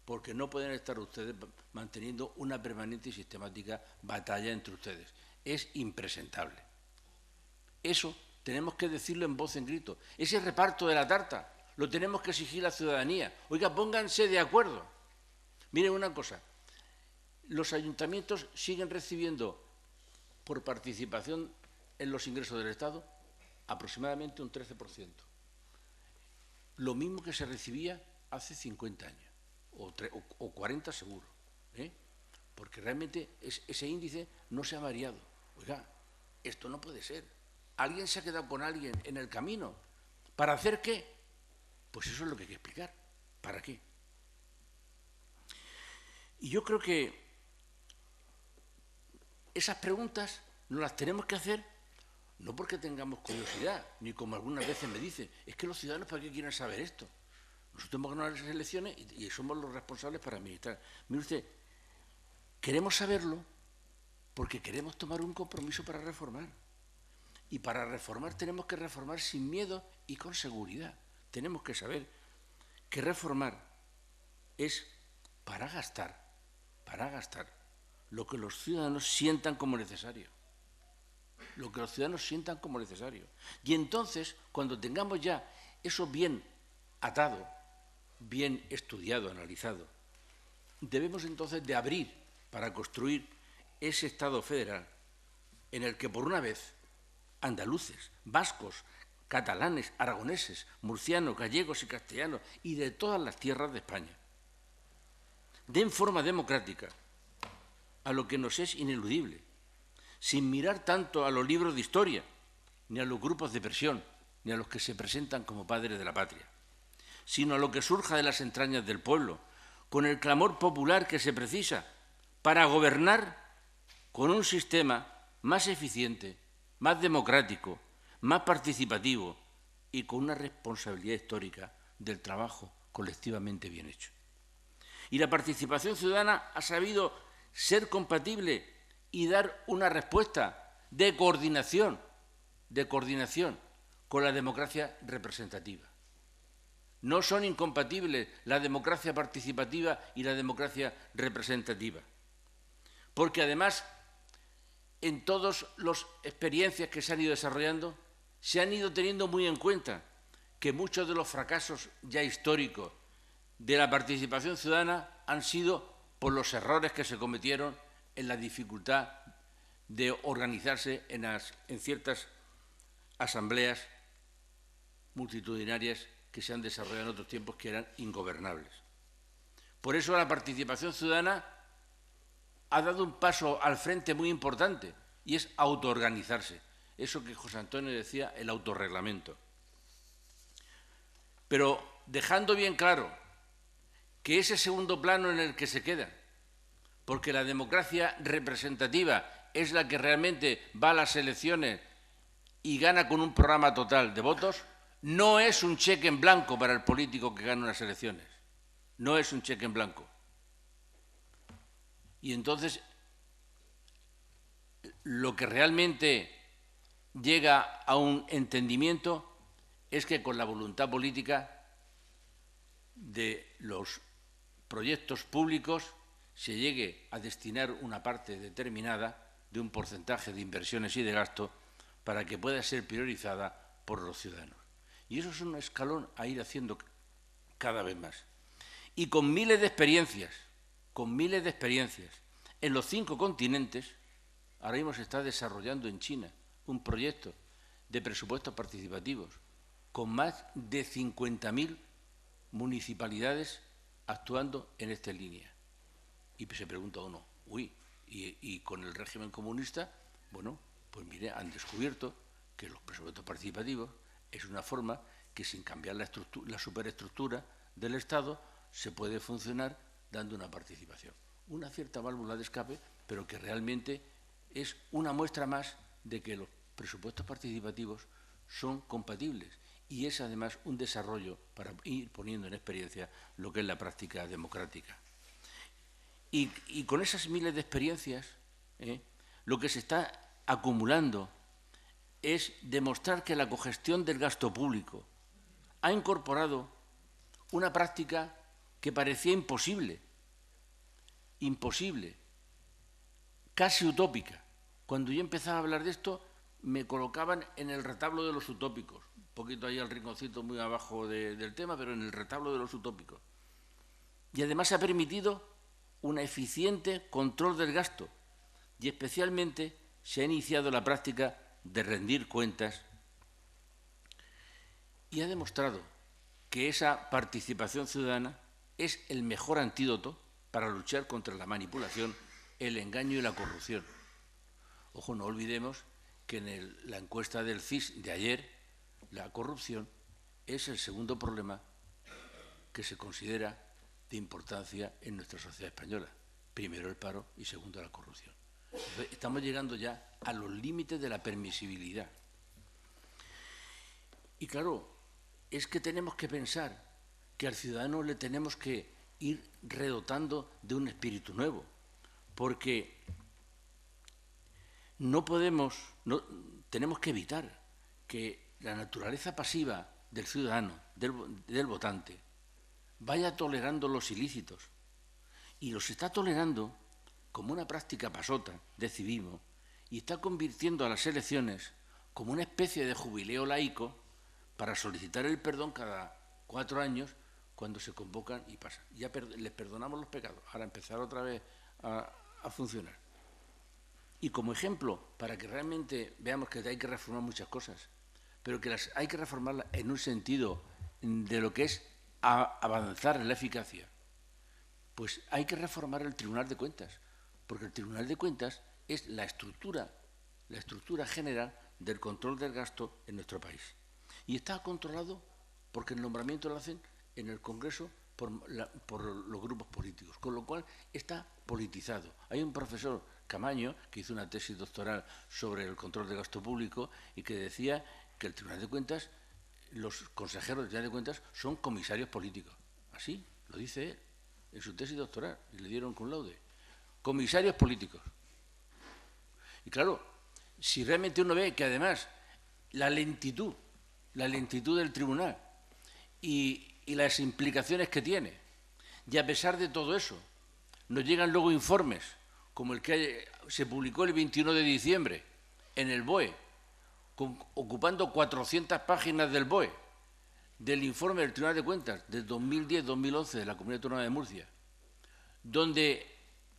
porque no pueden estar ustedes manteniendo una permanente y sistemática batalla entre ustedes. Es impresentable. Eso tenemos que decirlo en voz en grito. Ese reparto de la tarta lo tenemos que exigir a la ciudadanía. Oiga, pónganse de acuerdo. Miren una cosa, los ayuntamientos siguen recibiendo por participación en los ingresos del Estado aproximadamente un 13%. Lo mismo que se recibía hace 50 años, o 40 seguro, porque realmente ese índice no se ha variado. Oiga, esto no puede ser. ¿Alguien se ha quedado con alguien en el camino? ¿Para hacer qué? Pues eso es lo que hay que explicar. ¿Para qué? Y yo creo que esas preguntas nos las tenemos que hacer no porque tengamos curiosidad, ni como algunas veces me dicen, es que los ciudadanos ¿para qué quieren saber esto? Nosotros hemos ganado las elecciones y somos los responsables para administrar. Mire usted, queremos saberlo porque queremos tomar un compromiso para reformar. Y para reformar tenemos que reformar sin miedo y con seguridad. Tenemos que saber que reformar es para gastar lo que los ciudadanos sientan como necesario. Y entonces, cuando tengamos ya eso bien atado, bien estudiado, analizado, debemos entonces de abrir para construir ese Estado federal en el que por una vez andaluces, vascos, catalanes, aragoneses, murcianos, gallegos y castellanos y de todas las tierras de España den forma democrática a lo que nos es ineludible, sin mirar tanto a los libros de historia, ni a los grupos de presión, ni a los que se presentan como padres de la patria, sino a lo que surja de las entrañas del pueblo, con el clamor popular que se precisa para gobernar con un sistema más eficiente, más democrático, más participativo y con una responsabilidad histórica del trabajo colectivamente bien hecho. Y la participación ciudadana ha sabido ser compatible y dar una respuesta de coordinación con la democracia representativa. No son incompatibles la democracia participativa y la democracia representativa, porque además en todas las experiencias que se han ido desarrollando se han ido teniendo muy en cuenta que muchos de los fracasos ya históricos de la participación ciudadana han sido por los errores que se cometieron en la dificultad de organizarse en ciertas asambleas multitudinarias que se han desarrollado en otros tiempos que eran ingobernables. Por eso la participación ciudadana ha dado un paso al frente muy importante y es autoorganizarse. Eso que José Antonio decía, el autorreglamento. Pero dejando bien claro que ese segundo plano en el que se queda, porque la democracia representativa es la que realmente va a las elecciones y gana con un programa total de votos, no es un cheque en blanco para el político que gana unas elecciones. No es un cheque en blanco. Y entonces, lo que realmente llega a un entendimiento es que con la voluntad política de los proyectos públicos se llegue a destinar una parte determinada de un porcentaje de inversiones y de gasto para que pueda ser priorizada por los ciudadanos. Y eso es un escalón a ir haciendo cada vez más. Y con miles de experiencias, en los 5 continentes, ahora mismo se está desarrollando en China un proyecto de presupuestos participativos con más de 50.000 municipalidades actuando en esta línea. Y se pregunta uno, y con el régimen comunista, bueno, pues mire, han descubierto que los presupuestos participativos es una forma que sin cambiar la superestructura del Estado se puede funcionar dando una participación. Una cierta válvula de escape, pero que realmente es una muestra más de que los presupuestos participativos son compatibles y es además un desarrollo para ir poniendo en experiencia lo que es la práctica democrática. Y con esas miles de experiencias, lo que se está acumulando es demostrar que la cogestión del gasto público ha incorporado una práctica que parecía imposible, casi utópica. Cuando yo empezaba a hablar de esto, me colocaban en el retablo de los utópicos, un poquito ahí al rinconcito muy abajo del tema, pero en el retablo de los utópicos. Y además ha permitido un eficiente control del gasto y especialmente se ha iniciado la práctica de rendir cuentas y ha demostrado que esa participación ciudadana es el mejor antídoto para luchar contra la manipulación, el engaño y la corrupción. Ojo, no olvidemos que en la encuesta del CIS de ayer, la corrupción es el segundo problema que se considera de importancia en nuestra sociedad española. Primero el paro y segundo la corrupción. Entonces, estamos llegando ya a los límites de la permisibilidad. Y claro, es que tenemos que pensar que al ciudadano le tenemos que ir redotando de un espíritu nuevo, porque tenemos que evitar que la naturaleza pasiva del ciudadano, del votante, vaya tolerando los ilícitos. Y los está tolerando como una práctica pasota de civismo y está convirtiendo a las elecciones como una especie de jubileo laico para solicitar el perdón cada 4 años cuando se convocan y pasan. Ya les perdonamos los pecados, ahora empezar otra vez a funcionar. Y como ejemplo, para que realmente veamos que hay que reformar muchas cosas, pero que las hay que reformarlas en un sentido de lo que es avanzar en la eficacia, pues hay que reformar el Tribunal de Cuentas, porque el Tribunal de Cuentas es la estructura general del control del gasto en nuestro país. Y está controlado porque el nombramiento lo hacen en el Congreso por los grupos políticos, con lo cual está politizado. Hay un profesor, Camaño, que hizo una tesis doctoral sobre el control del gasto público y que decía que el Tribunal de Cuentas, los consejeros del Tribunal de Cuentas son comisarios políticos. Así lo dice él en su tesis doctoral y le dieron cum laude. Comisarios políticos. Y claro, si realmente uno ve que además la lentitud del tribunal y las implicaciones que tiene, y a pesar de todo eso, nos llegan luego informes como el que se publicó el 21 de diciembre en el BOE, ocupando 400 páginas del BOE, del informe del Tribunal de Cuentas del 2010-2011 de la Comunidad Autónoma de Murcia, donde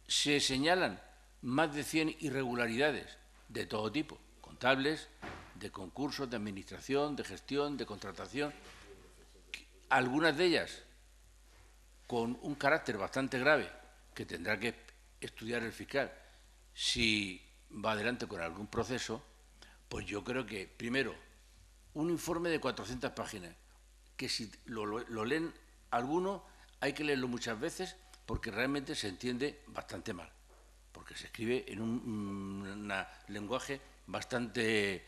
se señalan más de 100 irregularidades de todo tipo, contables, de concursos, de administración, de gestión, de contratación, algunas de ellas con un carácter bastante grave que tendrá que estudiar el fiscal si va adelante con algún proceso. Pues yo creo que, primero, un informe de 400 páginas, que si lo leen algunos, hay que leerlo muchas veces porque realmente se entiende bastante mal, porque se escribe en un lenguaje bastante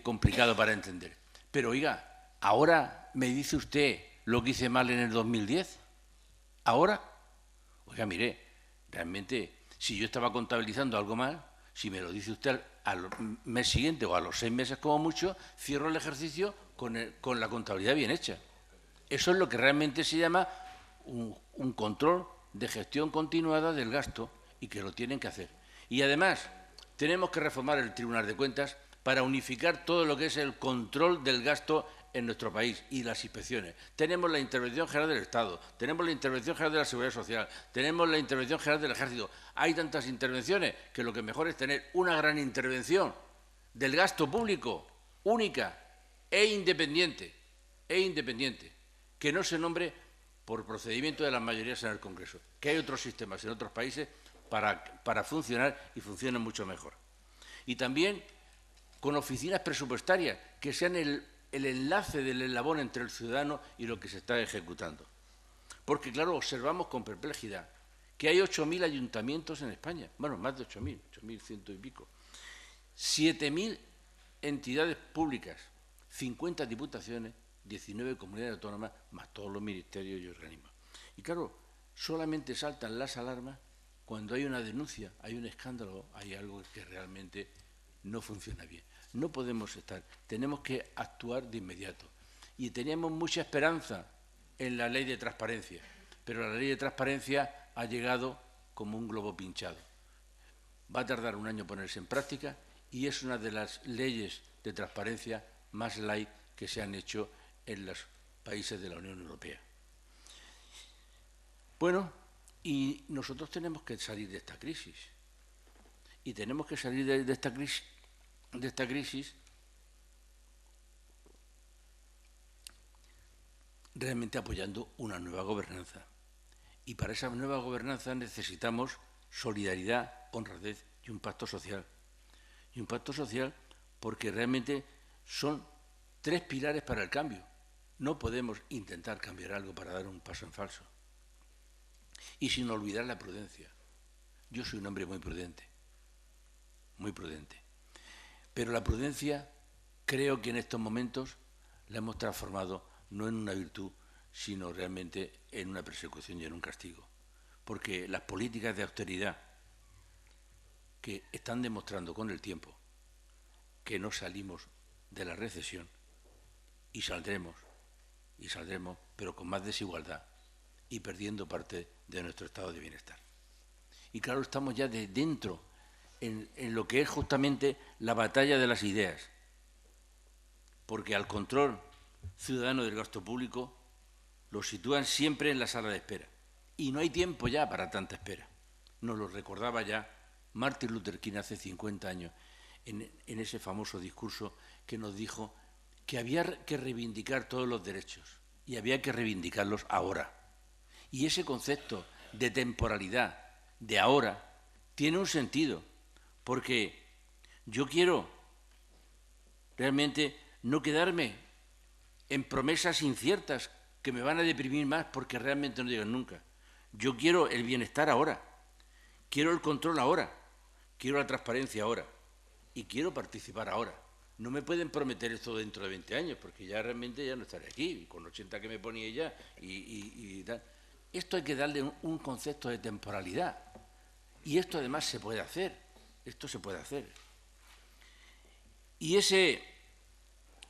complicado para entender. Pero, oiga, ¿ahora me dice usted lo que hice mal en el 2010? ¿Ahora? Oiga, mire, realmente, si yo estaba contabilizando algo mal, si me lo dice usted al mes siguiente o a los 6 meses como mucho, cierro el ejercicio con la contabilidad bien hecha. Eso es lo que realmente se llama un control de gestión continuada del gasto y que lo tienen que hacer. Y además, tenemos que reformar el Tribunal de Cuentas para unificar todo lo que es el control del gasto en nuestro país y las inspecciones. Tenemos la Intervención General del Estado, tenemos la Intervención General de la Seguridad Social, tenemos la Intervención General del Ejército. Hay tantas intervenciones que lo que mejor es tener una gran intervención del gasto público, única e independiente, que no se nombre por procedimiento de las mayorías en el Congreso, que hay otros sistemas en otros países para funcionar y funcionan mucho mejor. Y también con oficinas presupuestarias que sean el enlace del eslabón entre el ciudadano y lo que se está ejecutando. Porque, claro, observamos con perplejidad que hay 8.000 ayuntamientos en España, bueno, más de 8.000, 8.100 y pico, 7.000 entidades públicas, 50 diputaciones, 19 comunidades autónomas, más todos los ministerios y organismos. Y, claro, solamente saltan las alarmas cuando hay una denuncia, hay un escándalo, hay algo que realmente no funciona bien. No podemos estar, tenemos que actuar de inmediato. Y teníamos mucha esperanza en la ley de transparencia, pero la ley de transparencia ha llegado como un globo pinchado. Va a tardar un año ponerse en práctica y es una de las leyes de transparencia más light que se han hecho en los países de la Unión Europea. Bueno, y nosotros tenemos que salir de esta crisis. Y tenemos que salir de esta crisis realmente apoyando una nueva gobernanza. Y para esa nueva gobernanza necesitamos solidaridad, honradez y un pacto social. Y un pacto social porque realmente son 3 pilares para el cambio. No podemos intentar cambiar algo para dar un paso en falso. Y sin olvidar la prudencia. Yo soy un hombre muy prudente. Pero la prudencia creo que en estos momentos la hemos transformado no en una virtud, sino realmente en una persecución y en un castigo. Porque las políticas de austeridad que están demostrando con el tiempo que no salimos de la recesión y saldremos, pero con más desigualdad y perdiendo parte de nuestro estado de bienestar. Y claro, estamos ya de dentro en lo que es justamente la batalla de las ideas, porque al control ciudadano del gasto público lo sitúan siempre en la sala de espera. Y no hay tiempo ya para tanta espera. Nos lo recordaba ya Martin Luther King hace 50 años en ese famoso discurso que nos dijo que había que reivindicar todos los derechos y había que reivindicarlos ahora. Y ese concepto de temporalidad, de ahora, tiene un sentido, porque yo quiero realmente no quedarme en promesas inciertas que me van a deprimir más porque realmente no llegan nunca. Yo quiero el bienestar ahora, quiero el control ahora, quiero la transparencia ahora y quiero participar ahora. No me pueden prometer esto dentro de 20 años porque ya realmente ya no estaré aquí, con 80 que me ponía ya y tal. Esto hay que darle un concepto de temporalidad y esto además se puede hacer, esto se puede hacer. Y ese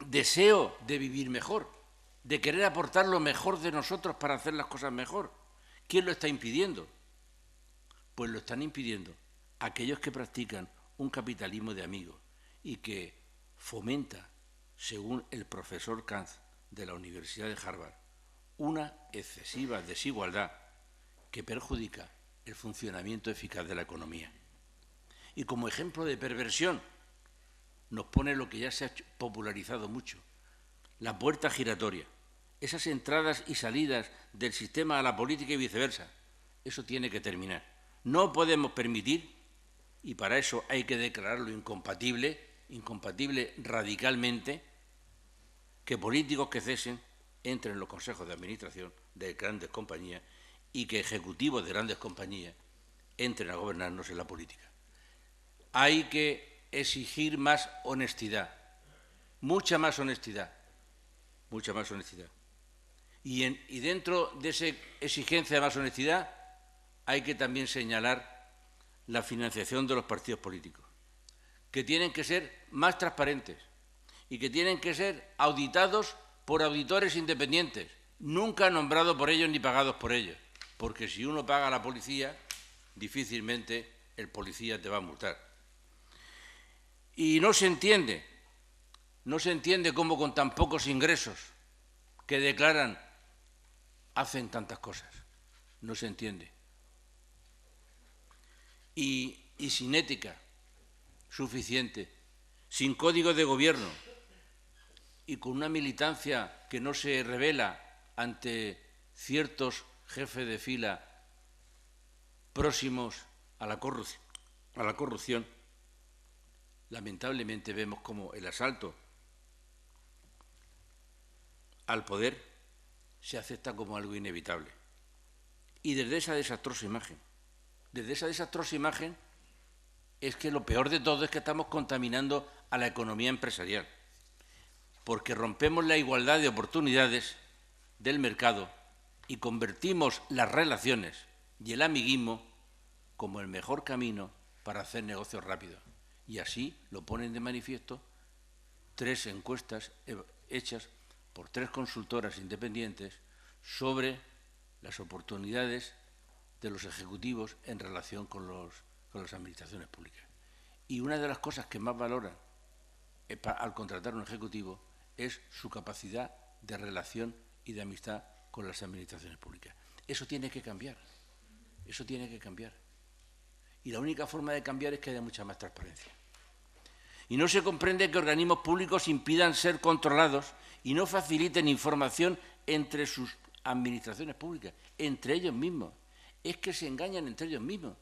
deseo de vivir mejor, de querer aportar lo mejor de nosotros para hacer las cosas mejor, ¿quién lo está impidiendo? Pues lo están impidiendo aquellos que practican un capitalismo de amigos y que fomenta, según el profesor Kant de la Universidad de Harvard, una excesiva desigualdad que perjudica el funcionamiento eficaz de la economía. Y como ejemplo de perversión nos pone lo que ya se ha popularizado mucho, la puerta giratoria, esas entradas y salidas del sistema a la política y viceversa. Eso tiene que terminar. No podemos permitir, y para eso hay que declararlo incompatible radicalmente, que políticos que cesen entren en los consejos de administración de grandes compañías y que ejecutivos de grandes compañías entren a gobernarnos en la política. Hay que exigir más honestidad, mucha más honestidad. Y dentro de esa exigencia de más honestidad hay que también señalar la financiación de los partidos políticos, que tienen que ser más transparentes y que tienen que ser auditados por auditores independientes, nunca nombrados por ellos ni pagados por ellos, porque si uno paga a la policía, difícilmente el policía te va a multar. Y no se entiende cómo con tan pocos ingresos que declaran hacen tantas cosas. No se entiende. Y sin ética suficiente, sin código de gobierno y con una militancia que no se revela ante ciertos jefes de fila próximos a la corrupción, lamentablemente vemos como el asalto al poder se acepta como algo inevitable. Y desde esa desastrosa imagen, es que lo peor de todo es que estamos contaminando a la economía empresarial, porque rompemos la igualdad de oportunidades del mercado y convertimos las relaciones y el amiguismo como el mejor camino para hacer negocios rápidos. Y así lo ponen de manifiesto 3 encuestas hechas por 3 consultoras independientes sobre las oportunidades de los ejecutivos en relación con las administraciones públicas. Y una de las cosas que más valoran al contratar a un ejecutivo es su capacidad de relación y de amistad con las administraciones públicas. Eso tiene que cambiar. Eso tiene que cambiar. Y la única forma de cambiar es que haya mucha más transparencia. Y no se comprende que organismos públicos impidan ser controlados y no faciliten información entre sus administraciones públicas, entre ellos mismos. Es que se engañan entre ellos mismos.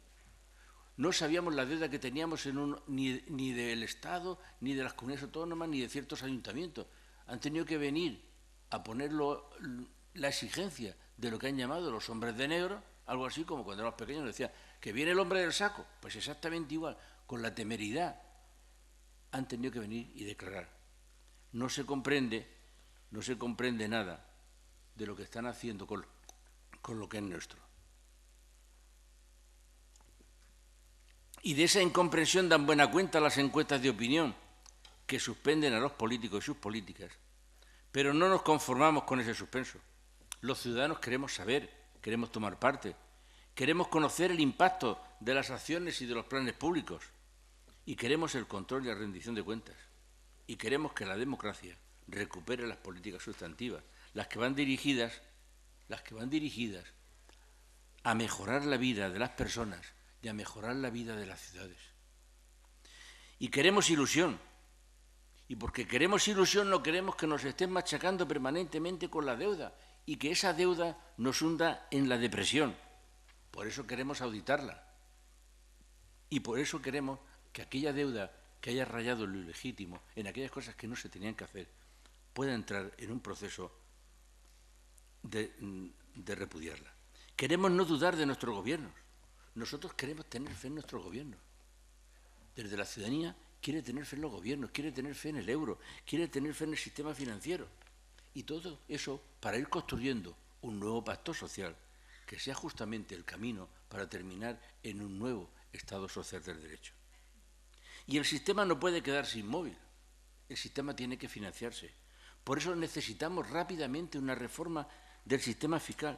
No sabíamos la deuda que teníamos ni del Estado, ni de las comunidades autónomas, ni de ciertos ayuntamientos. Han tenido que venir a poner la exigencia de lo que han llamado los hombres de negro, algo así como cuando éramos pequeños nos decían que viene el hombre del saco, pues exactamente igual, con la temeridad. Han tenido que venir y declarar. No se comprende nada de lo que están haciendo con lo que es nuestro. Y de esa incomprensión dan buena cuenta las encuestas de opinión que suspenden a los políticos y sus políticas. Pero no nos conformamos con ese suspenso. Los ciudadanos queremos saber, queremos tomar parte, queremos conocer el impacto de las acciones y de los planes públicos y queremos el control y la rendición de cuentas. Y queremos que la democracia recupere las políticas sustantivas, las que van dirigidas a mejorar la vida de las personas y a mejorar la vida de las ciudades. Y queremos ilusión. Y porque queremos ilusión no queremos que nos estén machacando permanentemente con la deuda y que esa deuda nos hunda en la depresión. Por eso queremos auditarla. Y por eso queremos que aquella deuda que haya rayado en lo ilegítimo, en aquellas cosas que no se tenían que hacer, pueda entrar en un proceso de repudiarla. Queremos no dudar de nuestros gobiernos. Nosotros queremos tener fe en nuestros gobiernos. Desde la ciudadanía quiere tener fe en los gobiernos, quiere tener fe en el euro, quiere tener fe en el sistema financiero. Y todo eso para ir construyendo un nuevo pacto social que sea justamente el camino para terminar en un nuevo Estado social del derecho. Y el sistema no puede quedarse inmóvil. El sistema tiene que financiarse. Por eso necesitamos rápidamente una reforma del sistema fiscal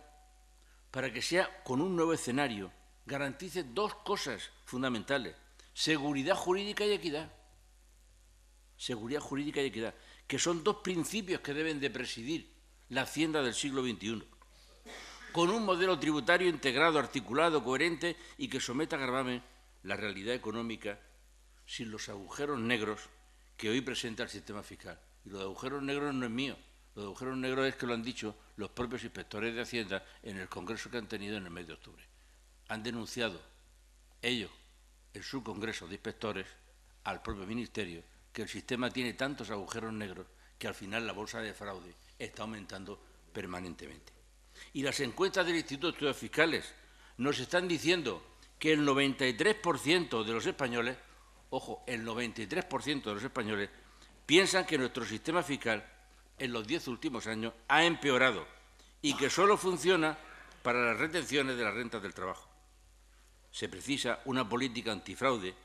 para que sea con un nuevo escenario garantice 2 cosas fundamentales: seguridad jurídica y equidad. Seguridad jurídica y equidad, que son 2 principios que deben de presidir la Hacienda del siglo XXI, con un modelo tributario integrado, articulado, coherente y que someta a gravamen la realidad económica sin los agujeros negros que hoy presenta el sistema fiscal. Y los agujeros negros no es mío, los agujeros negros es que lo han dicho los propios inspectores de Hacienda en el congreso que han tenido en el mes de octubre. Han denunciado ellos, en su congreso de inspectores, al propio ministerio, que el sistema tiene tantos agujeros negros que al final la bolsa de fraude está aumentando permanentemente. Y las encuestas del Instituto de Estudios Fiscales nos están diciendo que el 93% de los españoles, ojo, el 93% de los españoles piensan que nuestro sistema fiscal en los 10 últimos años ha empeorado y que solo funciona para las retenciones de las rentas del trabajo. Se precisa una política antifraude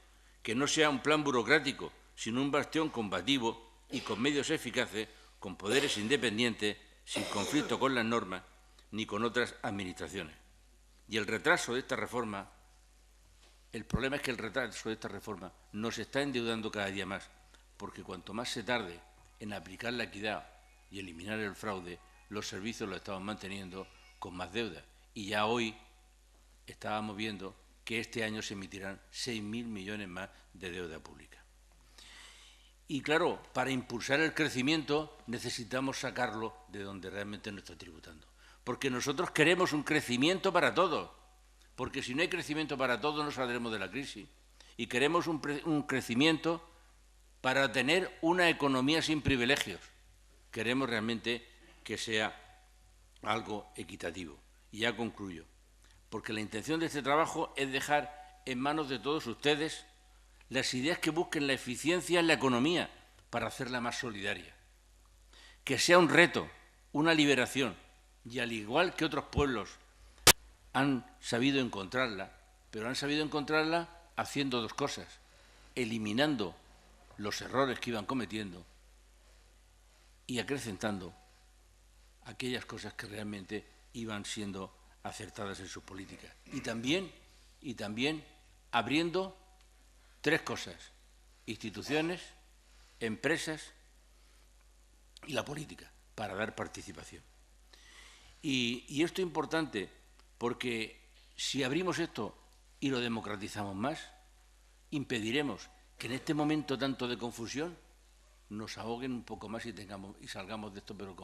que no sea un plan burocrático, sino un bastión combativo y con medios eficaces, con poderes independientes, sin conflicto con las normas ni con otras administraciones. Y el retraso de esta reforma El problema es que el retraso de esta reforma nos está endeudando cada día más, porque cuanto más se tarde en aplicar la equidad y eliminar el fraude, los servicios los estamos manteniendo con más deuda. Y ya hoy estábamos viendo que este año se emitirán 6.000 millones más de deuda pública. Y claro, para impulsar el crecimiento necesitamos sacarlo de donde realmente no está tributando. Porque nosotros queremos un crecimiento para todos. Porque si no hay crecimiento para todos no saldremos de la crisis. Y queremos un crecimiento para tener una economía sin privilegios. Queremos realmente que sea algo equitativo. Y ya concluyo. Porque la intención de este trabajo es dejar en manos de todos ustedes las ideas que busquen la eficiencia en la economía para hacerla más solidaria. Que sea un reto, una liberación, y al igual que otros pueblos han sabido encontrarla, pero han sabido encontrarla haciendo dos cosas: eliminando los errores que iban cometiendo y acrecentando aquellas cosas que realmente iban siendo acertadas en sus políticas. Y también abriendo tres cosas: instituciones, empresas y la política, para dar participación. Y esto es importante porque si abrimos esto y lo democratizamos más, impediremos que en este momento tanto de confusión nos ahoguen un poco más y salgamos de esto, pero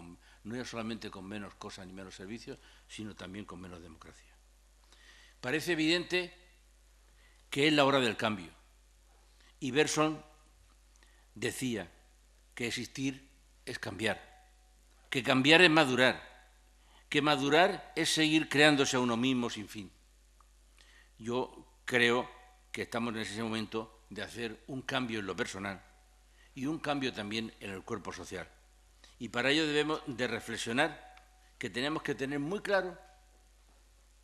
no ya solamente con menos cosas ni menos servicios, sino también con menos democracia. Parece evidente que es la hora del cambio. Y Bergson decía que existir es cambiar, que cambiar es madurar, que madurar es seguir creándose a uno mismo sin fin. Yo creo que estamos en ese momento de hacer un cambio en lo personal y un cambio también en el cuerpo social. Y para ello debemos de reflexionar que tenemos que tener muy claro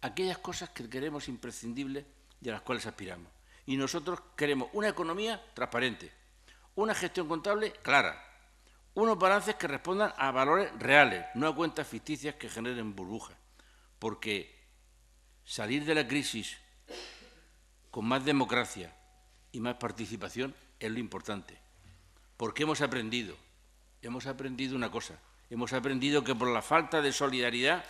aquellas cosas que queremos imprescindibles y a las cuales aspiramos. Y nosotros queremos una economía transparente, una gestión contable clara, unos balances que respondan a valores reales, no a cuentas ficticias que generen burbujas. Porque salir de la crisis con más democracia y más participación es lo importante. Porque hemos aprendido una cosa: hemos aprendido que por la falta de solidaridad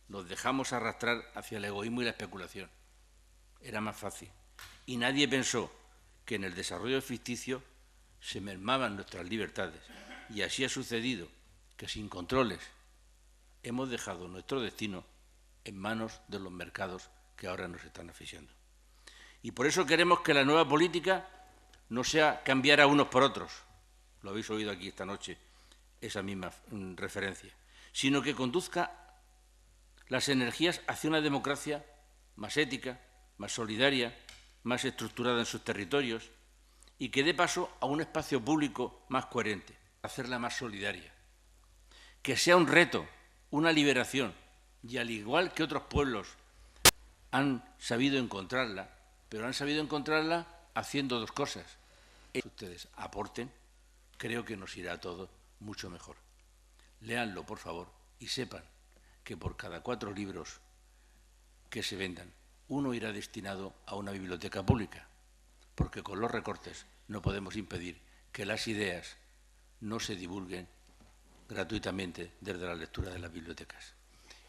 nos dejamos arrastrar hacia el egoísmo y la especulación. Era más fácil. Y nadie pensó que en el desarrollo ficticio se mermaban nuestras libertades. Y así ha sucedido, que sin controles hemos dejado nuestro destino en manos de los mercados que ahora nos están asfixiando. Y por eso queremos que la nueva política no sea cambiar a unos por otros, lo habéis oído aquí esta noche, esa misma referencia, sino que conduzca las energías hacia una democracia más ética, más solidaria, más estructurada en sus territorios y que dé paso a un espacio público más coherente, hacerla más solidaria. Que sea un reto, una liberación, y al igual que otros pueblos han sabido encontrarla, pero han sabido encontrarla haciendo dos cosas. Ustedes aporten, creo que nos irá a todos mucho mejor. Léanlo, por favor, y sepan que por cada 4 libros que se vendan, uno irá destinado a una biblioteca pública, porque con los recortes no podemos impedir que las ideas no se divulguen gratuitamente desde la lectura de las bibliotecas.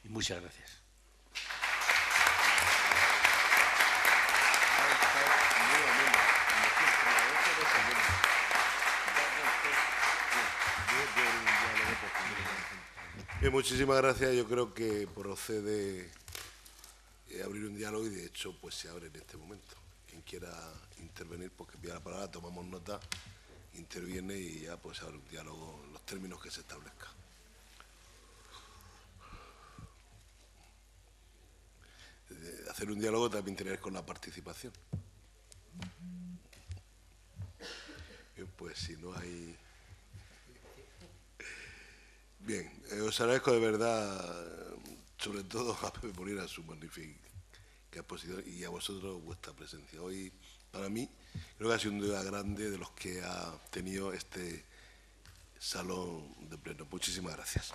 Y muchas gracias. Bien, muchísimas gracias. Yo creo que procede abrir un diálogo y de hecho pues se abre en este momento. Quien quiera intervenir, pues que pida la palabra, tomamos nota, interviene y ya pues abre un diálogo en los términos que se establezcan. Hacer un diálogo también tiene que ver con la participación. Bien, pues si no hay... Bien, os agradezco de verdad, sobre todo a Pepe Molina, su magnífica exposición y a vosotros vuestra presencia. Hoy, para mí, creo que ha sido un día grande de los que ha tenido este salón de pleno. Muchísimas gracias.